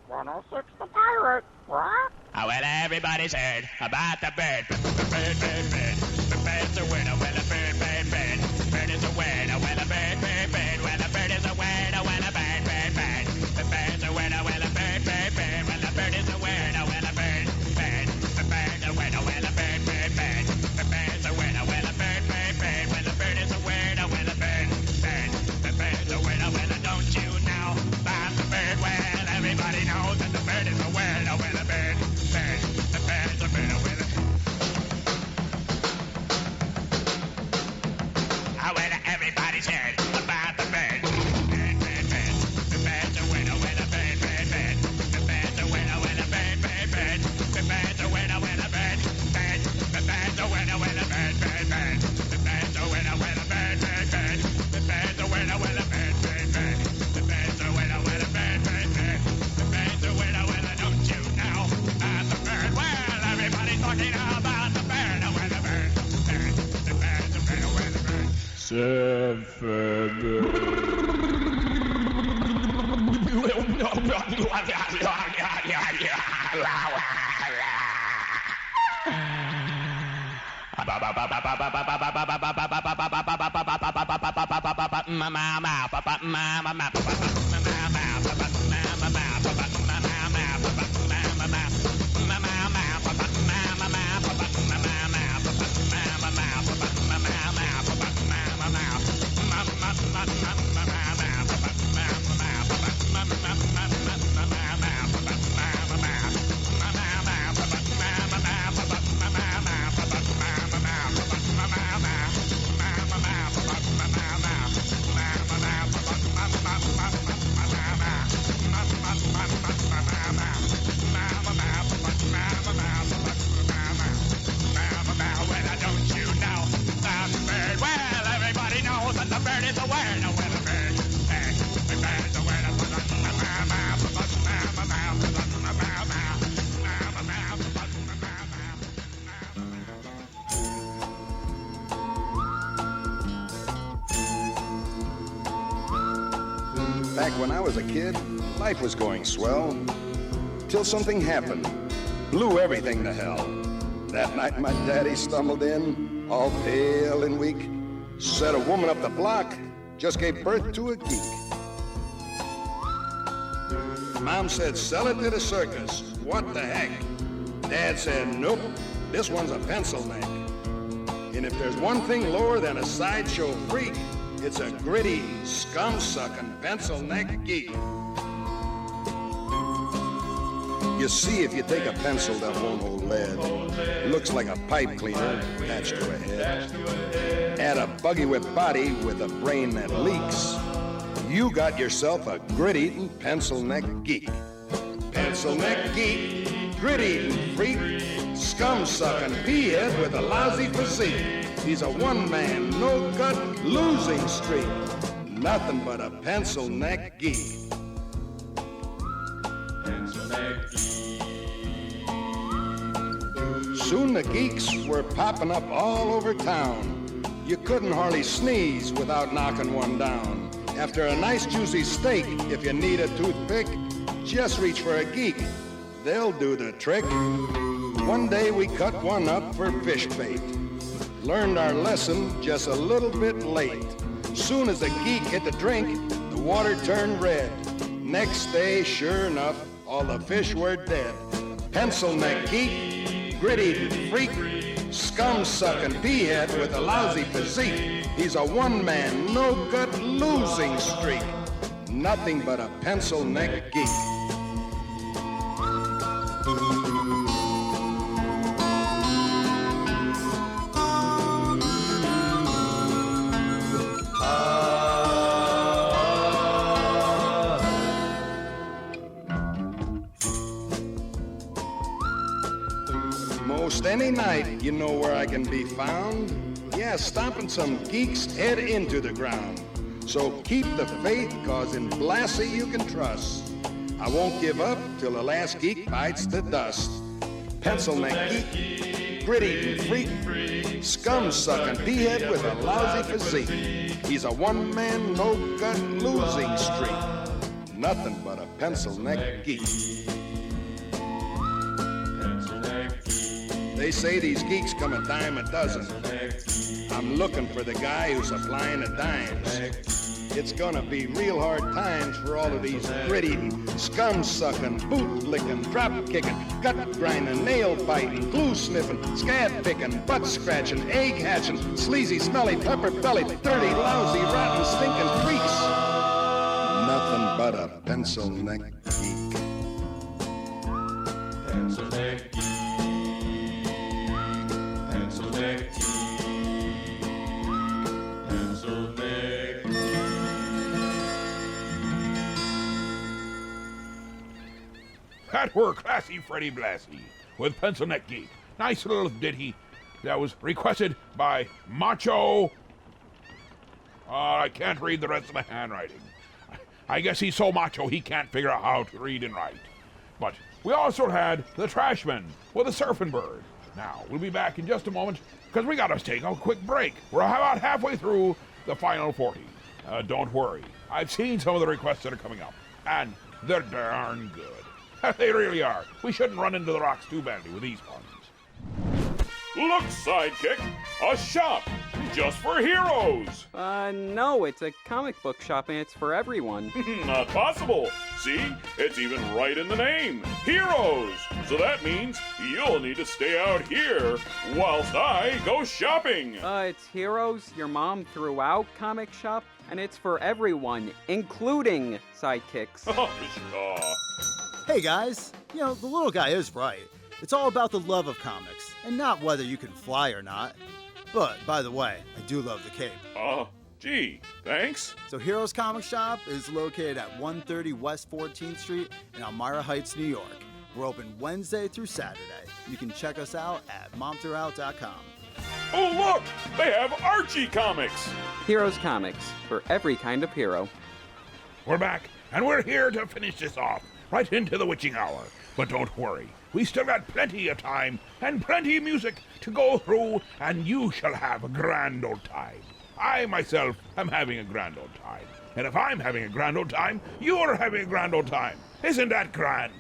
106 the pirate. Quack. Oh, well, everybody's heard about the bird. Bird, bird, bird. The bird's a winner. Well, a bird, bird, bird. Bird is a winner. Well, a bird, bird, bird. Well, a bird is a winner. Well, a bird, bird, bird. The bird's a winner. Well, a bird, bird, bird. Well, a bird is a winner. Well, a bird, bird. The bird's a winner. Well, a bird, bird, bird. The bird's a winner. Well, a bird, bird, bird. Well, a bird is a winner. Well, a bird, bird. The bird's a winner. Well, don't you know about the bird? Well, everybody knows that the bird is a winner. Well, a bird, bird. The bird's a winner. Well, Back when I was a kid, life was going swell. Till something happened. Blew everything to hell. That night my daddy stumbled in, all pale and weak. Said a woman up the block just gave birth to a geek. Mom said, sell it to the circus. What the heck? Dad said, nope, this one's a pencil neck. And if there's one thing lower than a sideshow freak, it's a gritty, scum-sucking, pencil-neck geek. You see, if you take a pencil that won't hold lead, it looks like a pipe cleaner attached to a head. Add a buggy-whip body with a brain that leaks, you got yourself a grit-eating, pencil-neck geek. Pencil-neck geek, grit-eating freak, scum-sucking pea-head with a lousy physique. He's a one-man, no-gut, losing streak. Nothing but a pencil-neck geek. Pencil-neck geek. Soon the geeks were popping up all over town. You couldn't hardly sneeze without knocking one down. After a nice juicy steak, if you need a toothpick, just reach for a geek. They'll do the trick. One day we cut one up for fish bait. Learned our lesson just a little bit late. Soon as the geek hit the drink, the water turned red. Next day, sure enough, all the fish were dead. Pencil-neck geek, grit-eating freak, scum-sucking pea-head with a lousy physique. He's a one-man, no-gut, losing streak. Nothing but a pencil-neck geek. Most any night, you know where I can be found. Yeah, stomping some geek's head into the ground. So keep the faith, cause in Blassie you can trust. I won't give up till the last geek bites the dust. Pencil-neck geek, grit-eating freak, scum-sucking pea-head with a lousy physique. He's a one-man, no-gut, losing streak. Nothing but a pencil-neck geek. They say these geeks come a dime a dozen. I'm looking for the guy who's supplying the dimes. It's gonna be real hard times for all of these grit-eating, scum-sucking, boot-licking, drop-kicking, gut-grinding, nail-biting, glue-sniffing, scab-picking, butt-scratching, egg-hatching, sleazy, smelly, pepper-bellied, dirty, lousy, rotten, stinking freaks. Nothing but a pencil-neck geek. Pencil-neck geek. Pencil-neck geek. Pencil-neck geek. That were classy Freddie Blassie with Pencil-neck Geek. Nice little ditty that was requested by Macho. I can't read the rest of the handwriting. I guess he's so macho he can't figure out how to read and write. But we also had the Trashman with a surfing bird. Now, we'll be back in just a moment because we got to take a quick break. We're about halfway through the final 40. Don't worry. I've seen some of the requests that are coming up, and they're darn good. They really are. We shouldn't run into the rocks too badly with these ones. Look, Sidekick, a shop just for heroes. No, it's a comic book shop and it's for everyone. Not possible. See, it's even right in the name, Heroes. So that means you'll need to stay out here whilst I go shopping. It's Heroes, your mom threw out comic shop, and it's for everyone, including sidekicks. Oh, pshaw. Hey guys, the little guy is right. It's all about the love of comics, and not whether you can fly or not. But, by the way, I do love the cape. Gee, thanks. So Heroes Comic Shop is located at 130 West 14th Street in Elmira Heights, New York. We're open Wednesday through Saturday. You can check us out at momthroughout.com. Oh, look! They have Archie comics! Heroes Comics, for every kind of hero. We're back, and we're here to finish this off, right into the witching hour. But don't worry, we still got plenty of time and plenty of music to go through, and you shall have a grand old time. I myself am having a grand old time. And if I'm having a grand old time, you're having a grand old time. Isn't that grand?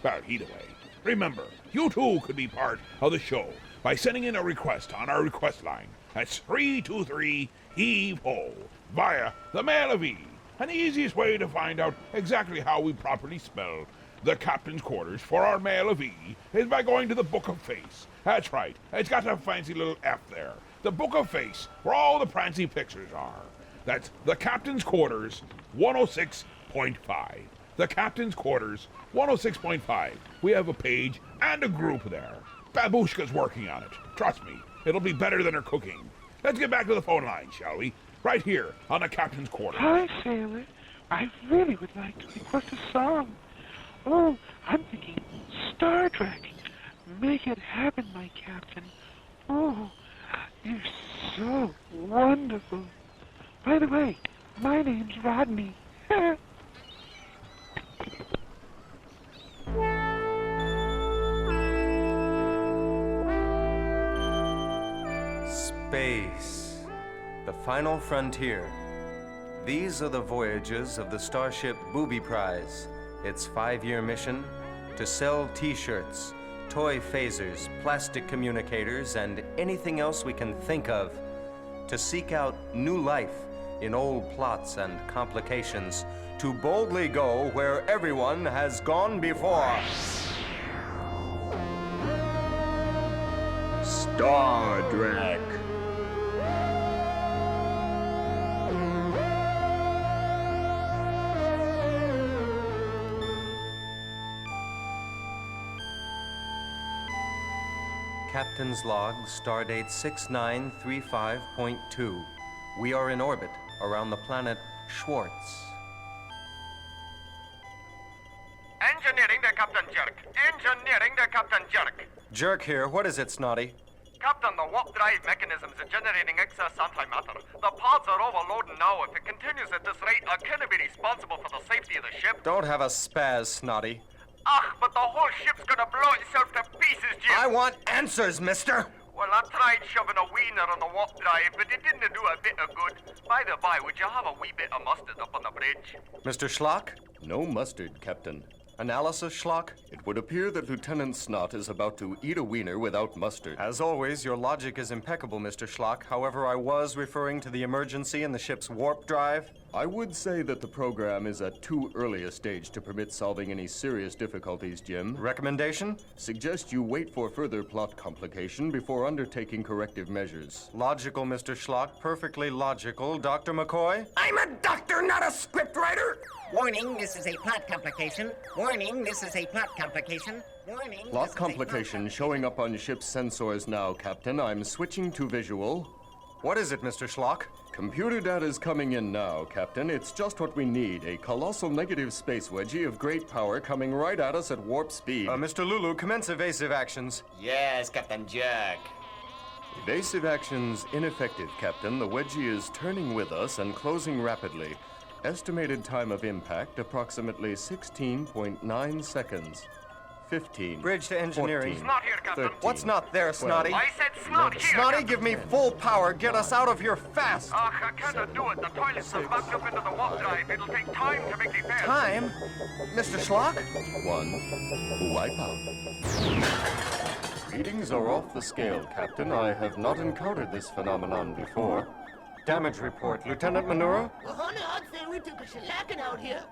Well, either way, remember, you too could be part of the show by sending in a request on our request line. That's 323-HEAVE-HO via the Mail of E. And the easiest way to find out exactly how we properly spell the captain's quarters for our Mail of E is by going to the Book of Face. That's right, it's got a fancy little F there. The Book of Face, where all the prancy pictures are. That's the Captain's Quarters 106.5. The Captain's Quarters 106.5. We have a page and a group there. Babushka's working on it. Trust me, it'll be better than her cooking. Let's get back to the phone line, shall we? Right here on the Captain's Quarters. Hi, Sailor. I really would like to request a song. Oh, I'm thinking Star Trek. Make it happen, my captain. Oh, you're so wonderful. By the way, my name's Rodney. Space, the final frontier. These are the voyages of the starship Booby Prize. Its 5-year mission: to sell T-shirts, toy phasers, plastic communicators, and anything else we can think of. To seek out new life in old plots and complications. To boldly go where everyone has gone before. Star Trek. Captain's log, stardate 6935.2. We are in orbit around the planet Schwartz. Engineering the Captain Jerk. Engineering the Captain Jerk. Jerk here. What is it, Snotty? Captain, the warp drive mechanisms are generating excess antimatter. The pods are overloading now. If it continues at this rate, I cannot be responsible for the safety of the ship. Don't have a spaz, Snotty. But the whole ship's gonna blow itself to pieces, Jim. I want answers, mister. Well, I tried shoving a wiener on the warp drive, but it didn't do a bit of good. By the by, would you have a wee bit of mustard up on the bridge? Mr. Schlock? No mustard, Captain. Analysis, Schlock? It would appear that Lieutenant Snot is about to eat a wiener without mustard. As always, your logic is impeccable, Mr. Schlock. However, I was referring to the emergency in the ship's warp drive. I would say that the program is at too early a stage to permit solving any serious difficulties, Jim. Recommendation? Suggest you wait for further plot complication before undertaking corrective measures. Logical, Mr. Schlock. Perfectly logical. Dr. McCoy? I'm a doctor, not a scriptwriter! Warning, this is a plot complication. Warning, this is a plot complication. Warning. Plot complication showing up on ship's sensors now, Captain. I'm switching to visual. What is it, Mr. Schlock? Computer data is coming in now, Captain. It's just what we need. A colossal negative space wedgie of great power coming right at us at warp speed. Mr. Lulu, commence evasive actions. Yes, Captain Jerk. Evasive actions ineffective, Captain. The wedgie is turning with us and closing rapidly. Estimated time of impact, approximately 16.9 seconds. 15. Bridge to engineering. 14, Snot here, Captain. 13, What's not there, Snotty? 12, I said snot here. Snotty, Captain. give me full power. Get us out of here fast. I can't do it. The toilets are backed up into the warp drive. It'll take time to make repairs. Time? Mr. Schlock? 1. Wipe out. Readings are off the scale, Captain. I have not encountered this phenomenon before. Damage report. Lieutenant Manura? Well, honey, I'd say we took a shellacking out here.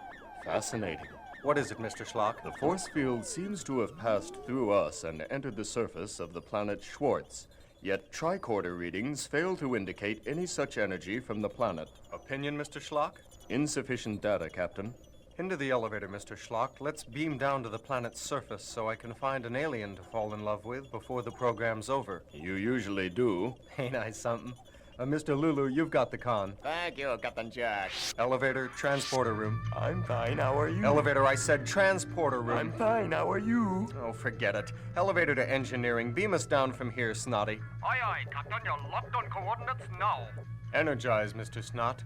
Fascinating. What is it, Mr. Schlock? The force field seems to have passed through us and entered the surface of the planet Schwartz. Yet tricorder readings fail to indicate any such energy from the planet. Opinion, Mr. Schlock? Insufficient data, Captain. Into the elevator, Mr. Schlock. Let's beam down to the planet's surface so I can find an alien to fall in love with before the program's over. You usually do. Ain't I something? Mr. Lulu, you've got the con. Thank you, Captain Jack. Elevator, transporter room. I'm fine, how are you? Elevator, I said transporter room. I'm fine, how are you? Oh, forget it. Elevator to engineering. Beam us down from here, Snotty. Aye, aye, Captain. You're locked on coordinates now. Energize, Mr. Snot.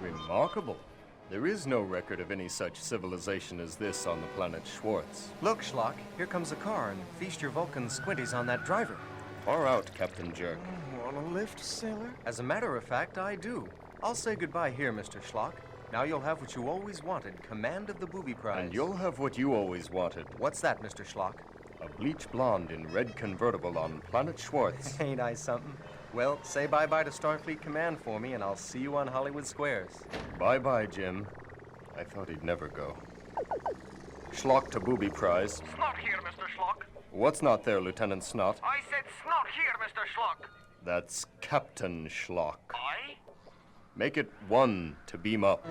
Remarkable. There is no record of any such civilization as this on the planet Schwartz. Look, Schlock, here comes a car, and feast your Vulcan squinties on that driver. Far out, Captain Jerk. Want a lift, sailor? As a matter of fact, I do. I'll say goodbye here, Mr. Schlock. Now you'll have what you always wanted, command of the booby prize. And you'll have what you always wanted. What's that, Mr. Schlock? A bleach blonde in red convertible on planet Schwartz. Ain't I something? Well, say bye-bye to Starfleet Command for me, and I'll see you on Hollywood Squares. Bye-bye, Jim. I thought he'd never go. Schlock to booby prize. Snot here, Mr. Schlock. What's not there, Lieutenant Snot? I said snot here, Mr. Schlock. That's Captain Schlock. Aye? Make it 1 to beam up.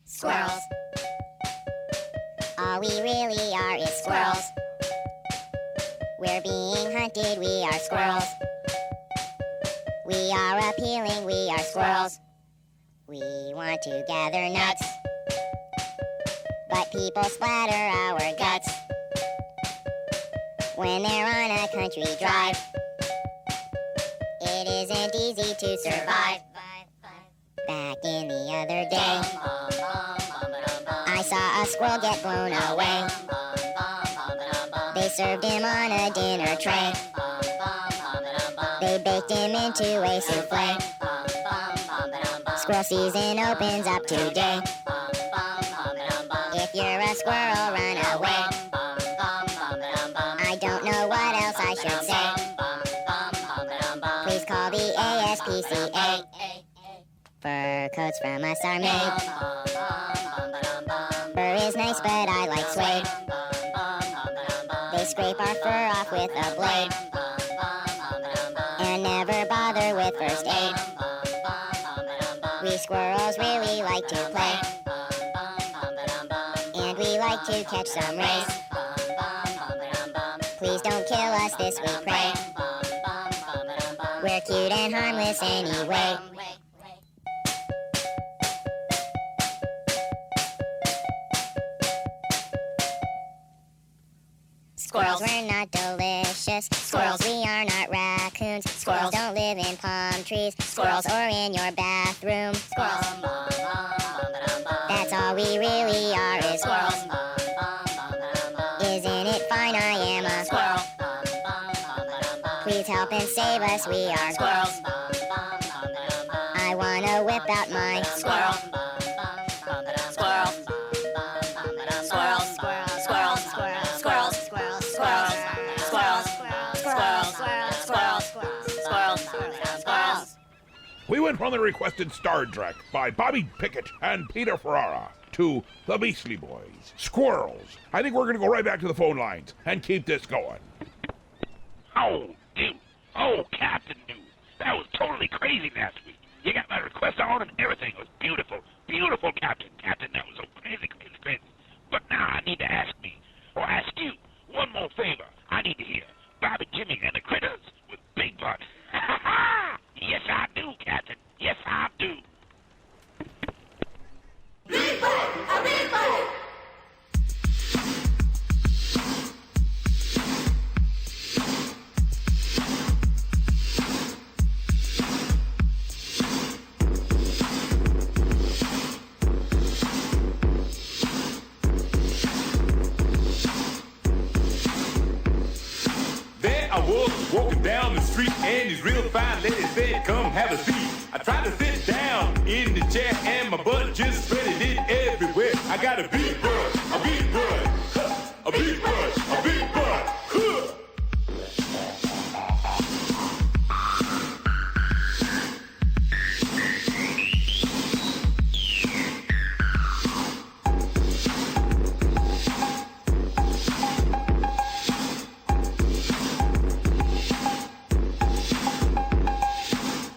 Squirrels. All we really are is squirrels. We're being hunted, we are squirrels. We are appealing, we are squirrels. We want to gather nuts, but people splatter our guts when they're on a country drive. It isn't easy to survive. Back in the other day, I saw a squirrel get blown away. They served him on a dinner tray. They baked him into a souffle. Squirrel season opens up today. If you're a squirrel, run away. I don't know what else I should say. Please call the ASPCA. Fur coats from us are made. Fur is nice, but I like suede. They scrape our fur off with a blade and never bother with first aid. We squirrels really like to play, and we like to catch some rays. Please don't kill us, this we pray. We're cute and harmless anyway. Squirrels, we're not delicious. Squirrels, we are not raccoons. Squirrels don't live in palm trees. Squirrels, or in your bathroom. Squirrels. That's all we really are is squirrels. Isn't it fine? I am a squirrel. Please help and save us. We are squirrels. I wanna whip out my squirrel. Squirrel. Squirrels. Squirrels. Squirrels. Squirrels. We went from the requested Star Trek by Bobby Pickett and Peter Ferrara to the Beastly Boys, Squirrels. I think we're going to go right back to the phone lines and keep this going. Oh, dude. Oh, Captain Dude. That was totally crazy last week. You got my request on and everything. It was beautiful. Beautiful, Captain. Captain, that was so crazy, crazy, crazy. But now I need to ask you one more favor. I need to hear Bobby Jimmy and the Critters with Big Butt. Yes, I do, Captain. Yes, I do. Big Butt! A Big Butt! Walking down the street and these real fine ladies said, come have a seat. I tried to sit down in the chair and my butt just spreaded it everywhere. I got a big butt, a big butt, a big butt, a big butt.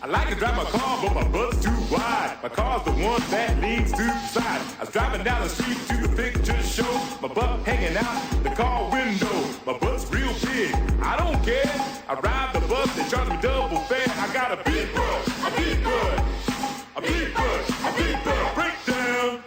I like to drive my car, but my butt's too wide. My car's the one that leans to the side. I was driving down the street to the picture show. My butt hanging out the car window. My butt's real big, I don't care. I ride the bus, they charge me double fare. I got a big butt, a big butt, a big butt, a big butt. Breakdown.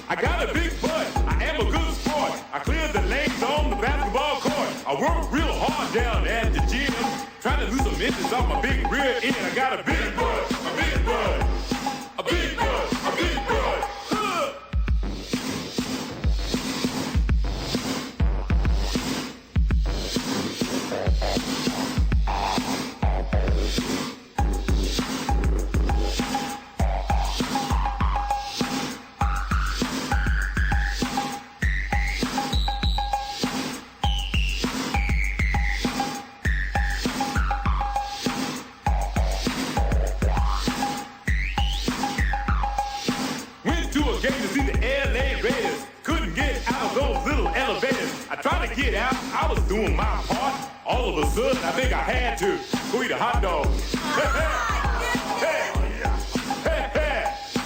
I got a big butt, I am a good sport. I clear the lanes on the basketball court. I work real hard down at the gym, trying to lose some inches off my big rear end. I got a big butt, a big butt, a big butt, a big butt. I was doing my part. All of a sudden, I think I had to go eat a hot dog. Hey,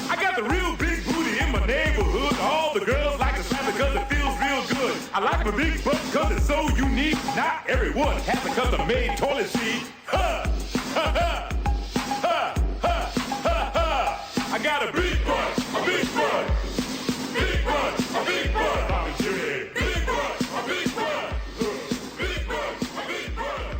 I got the real big booty in my neighborhood. All the girls like to slap it because it feels real good. I like my big butt because it's so unique. Not everyone has a custom-made toilet seat. I got a big butt, a big butt, big butt, a big butt. Bobby Jimmy. Big butt, a big butt. Big butt, a big butt.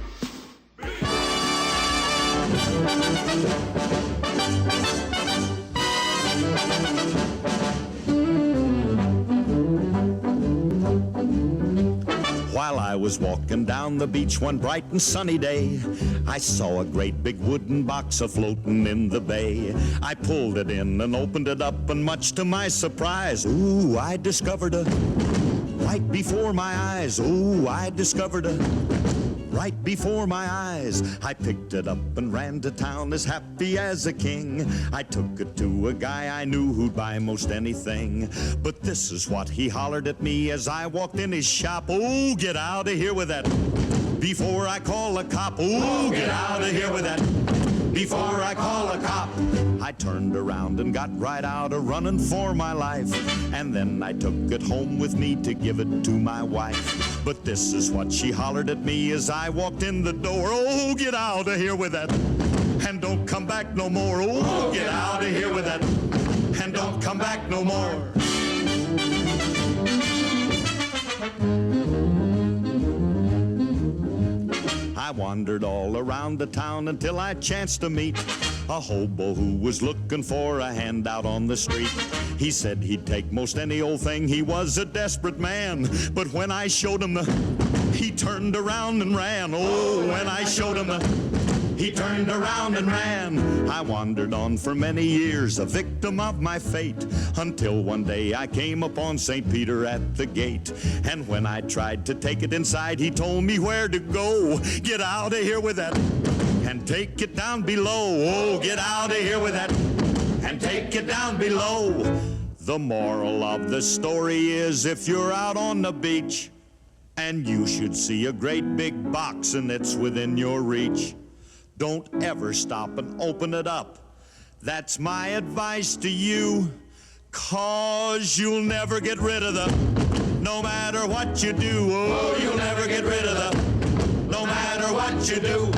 While I was walking down the beach one bright and sunny day, I saw a great big wooden box a-floating in the bay. I pulled it in and opened it up, and much to my surprise, ooh, I discovered a right before my eyes. Ooh, I discovered a right before my eyes. I picked it up and ran to town as happy as a king. I took it to a guy I knew who'd buy most anything. But this is what he hollered at me as I walked in his shop. Oh, get out of here with that before I call a cop. Oh, get out of here with that before I call a cop. I turned around and got right out a running for my life. And then I took it home with me to give it to my wife. But this is what she hollered at me as I walked in the door. Oh, get out of here with that, and don't come back no more. Oh, get out of here with that, and don't come back no more. I wandered all around the town until I chanced to meet a hobo who was looking for a handout on the street. He said he'd take most any old thing, he was a desperate man. But when I showed him he turned around and ran. Oh, when I showed him he turned around and ran. I wandered on for many years, a victim of my fate, until one day I came upon St. Peter at the gate. And when I tried to take it inside, he told me where to go. Get out of here with that and take it down below. Oh, get out of here with that and take it down below. The moral of the story is, if you're out on the beach and you should see a great big box and it's within your reach, don't ever stop and open it up. That's my advice to you, 'cause you'll never get rid of them, no matter what you do. Oh, you'll never get rid of them, no matter what you do.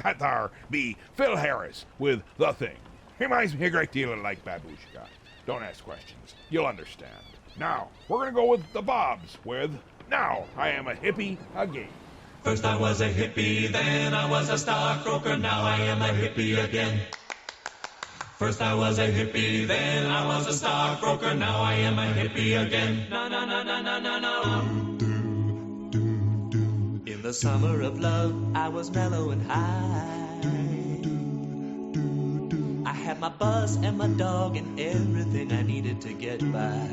That there be Phil Harris with The Thing. Reminds me a great deal of like Babushka. Don't ask questions, you'll understand. Now, we're gonna go with the Bobs with Now I Am a Hippie Again. First I was a hippie, then I was a stockbroker, now I am a hippie again. First I was a hippie, then I was a stockbroker, now I am a hippie again. Na na na na na na na. In the summer of love, I was mellow and high. I had my bus and my dog and everything I needed to get by.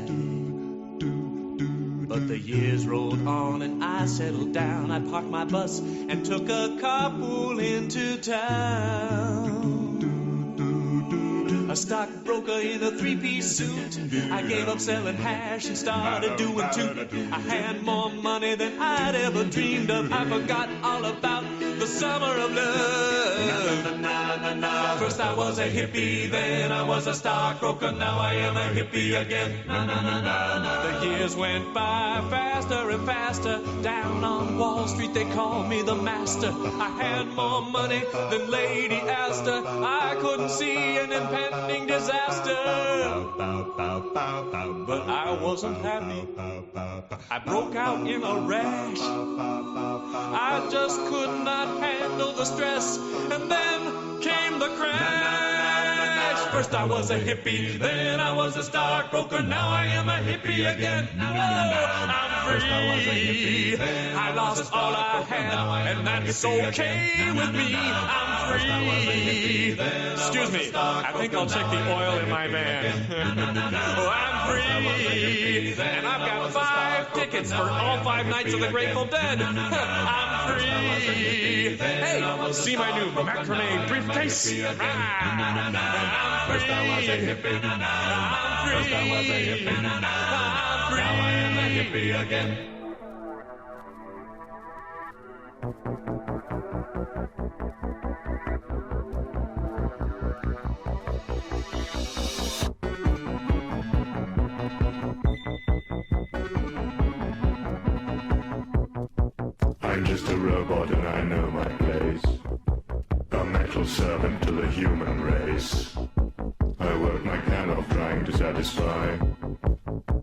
But the years rolled on and I settled down. I parked my bus and took a carpool into town. A stockbroker in a three-piece suit. I gave up selling hash and started doing toot. I had more money than I'd ever dreamed of. I forgot all about the summer of love. First I was a hippie, then I was a stockbroker, now I am a hippie again. The years went by faster and faster. Down on Wall Street they called me the master. I had more money than Lady Astor. I couldn't see an impending disaster. But I wasn't happy. I broke out in a rash. I just could not handle the stress. And then came the crash. First I was a hippie, then I was a stockbroker, now I am a hippie again. I'm free. I lost all I had, and that's okay with me. I'm free. Excuse me, I think I'll check the oil in my van. Oh, I'm free, and I've got 5 tickets for all 5 nights of the Grateful Dead. I'm free. Hey, see my new macrame briefcase? First I was a hippie, I'm free. First I was a hippie, I'm free. Now I am a hippie again. I'm just a robot and I know my place. A metal servant to the human race. I work my can off trying to satisfy.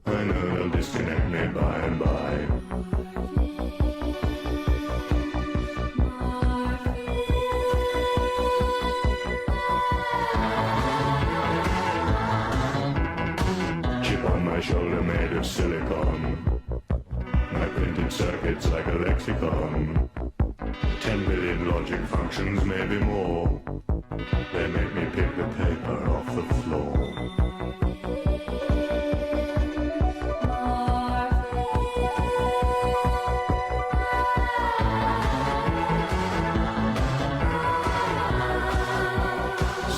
I know they'll disconnect me by and by. Chip on my shoulder made of silicon. My printed circuits like a lexicon. 10 billion logic functions, maybe more. They make me pick the paper off the floor.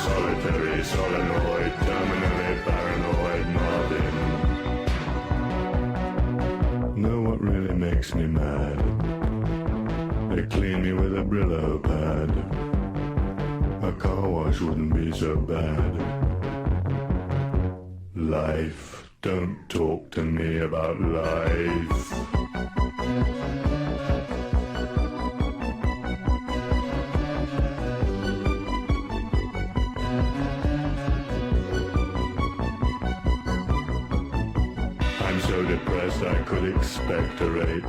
Solitary solenoid, terminally paranoid Marvin. Know what really makes me mad? They clean me with a Brillo pad. A car wash wouldn't be so bad. Life, don't talk to me about life. I'm so depressed I could expectorate.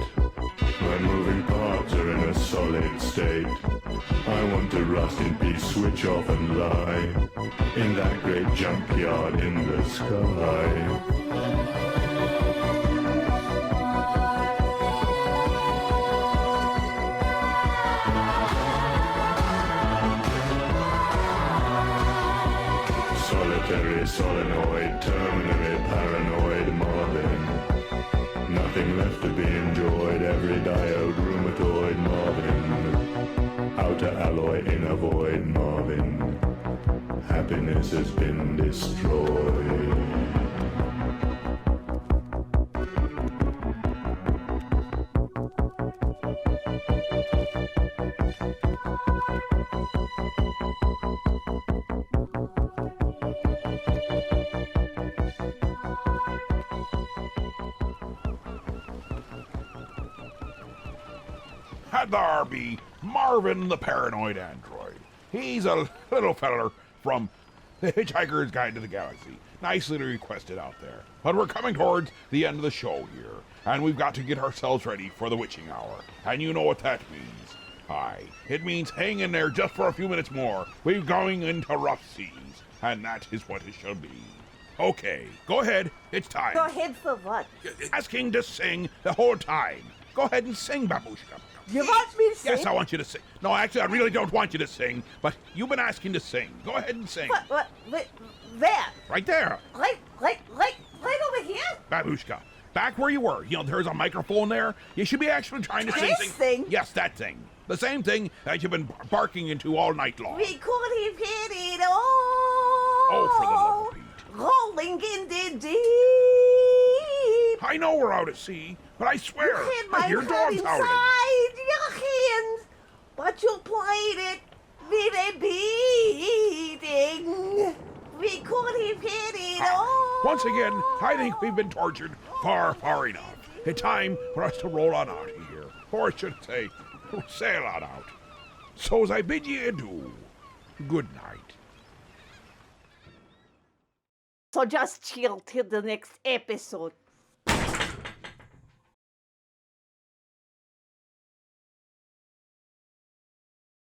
my moving parts are in a solid state. I want to rust in peace, switch off and lie in that great junkyard in the sky. Solitary solenoid, terminally paranoid Marvin. Nothing left to be enjoyed, every diode rheumatoid Marvin. Outer alloy in a void Marvin. Happiness has been destroyed. Had there be Marvin the Paranoid Android. He's a little feller from The Hitchhiker's Guide to the Galaxy. Nicely requested out there. But we're coming towards the end of the show here, and we've got to get ourselves ready for the witching hour. And you know what that means. Aye, it means hang in there just for a few minutes more. We're going into rough seas, and that is what it shall be. Okay, go ahead. It's time. Go ahead for what? Asking to sing the whole time. Go ahead and sing, Babushka. You want me to sing? Yes, I want you to sing. No, actually, I really don't want you to sing, but you've been asking to sing. Go ahead and sing. What, there? Right there. Right over here? Babushka, back where you were. You know, there's a microphone there. You should be actually trying to sing. This thing? Yes, that thing. The same thing that you've been barking into all night long. We could have hit it all. Oh, for the love of Pete. Rolling in the deep. I know we're out at sea, but I swear, You hit my I hear head dogs inside howling. your hands, but you played it with a beating. We could have hit it all. Once again, I think we've been tortured far, far enough. It's time for us to roll on out of here. Or I should say, sail on out. So as I bid ye adieu, good night. So just chill till the next episode.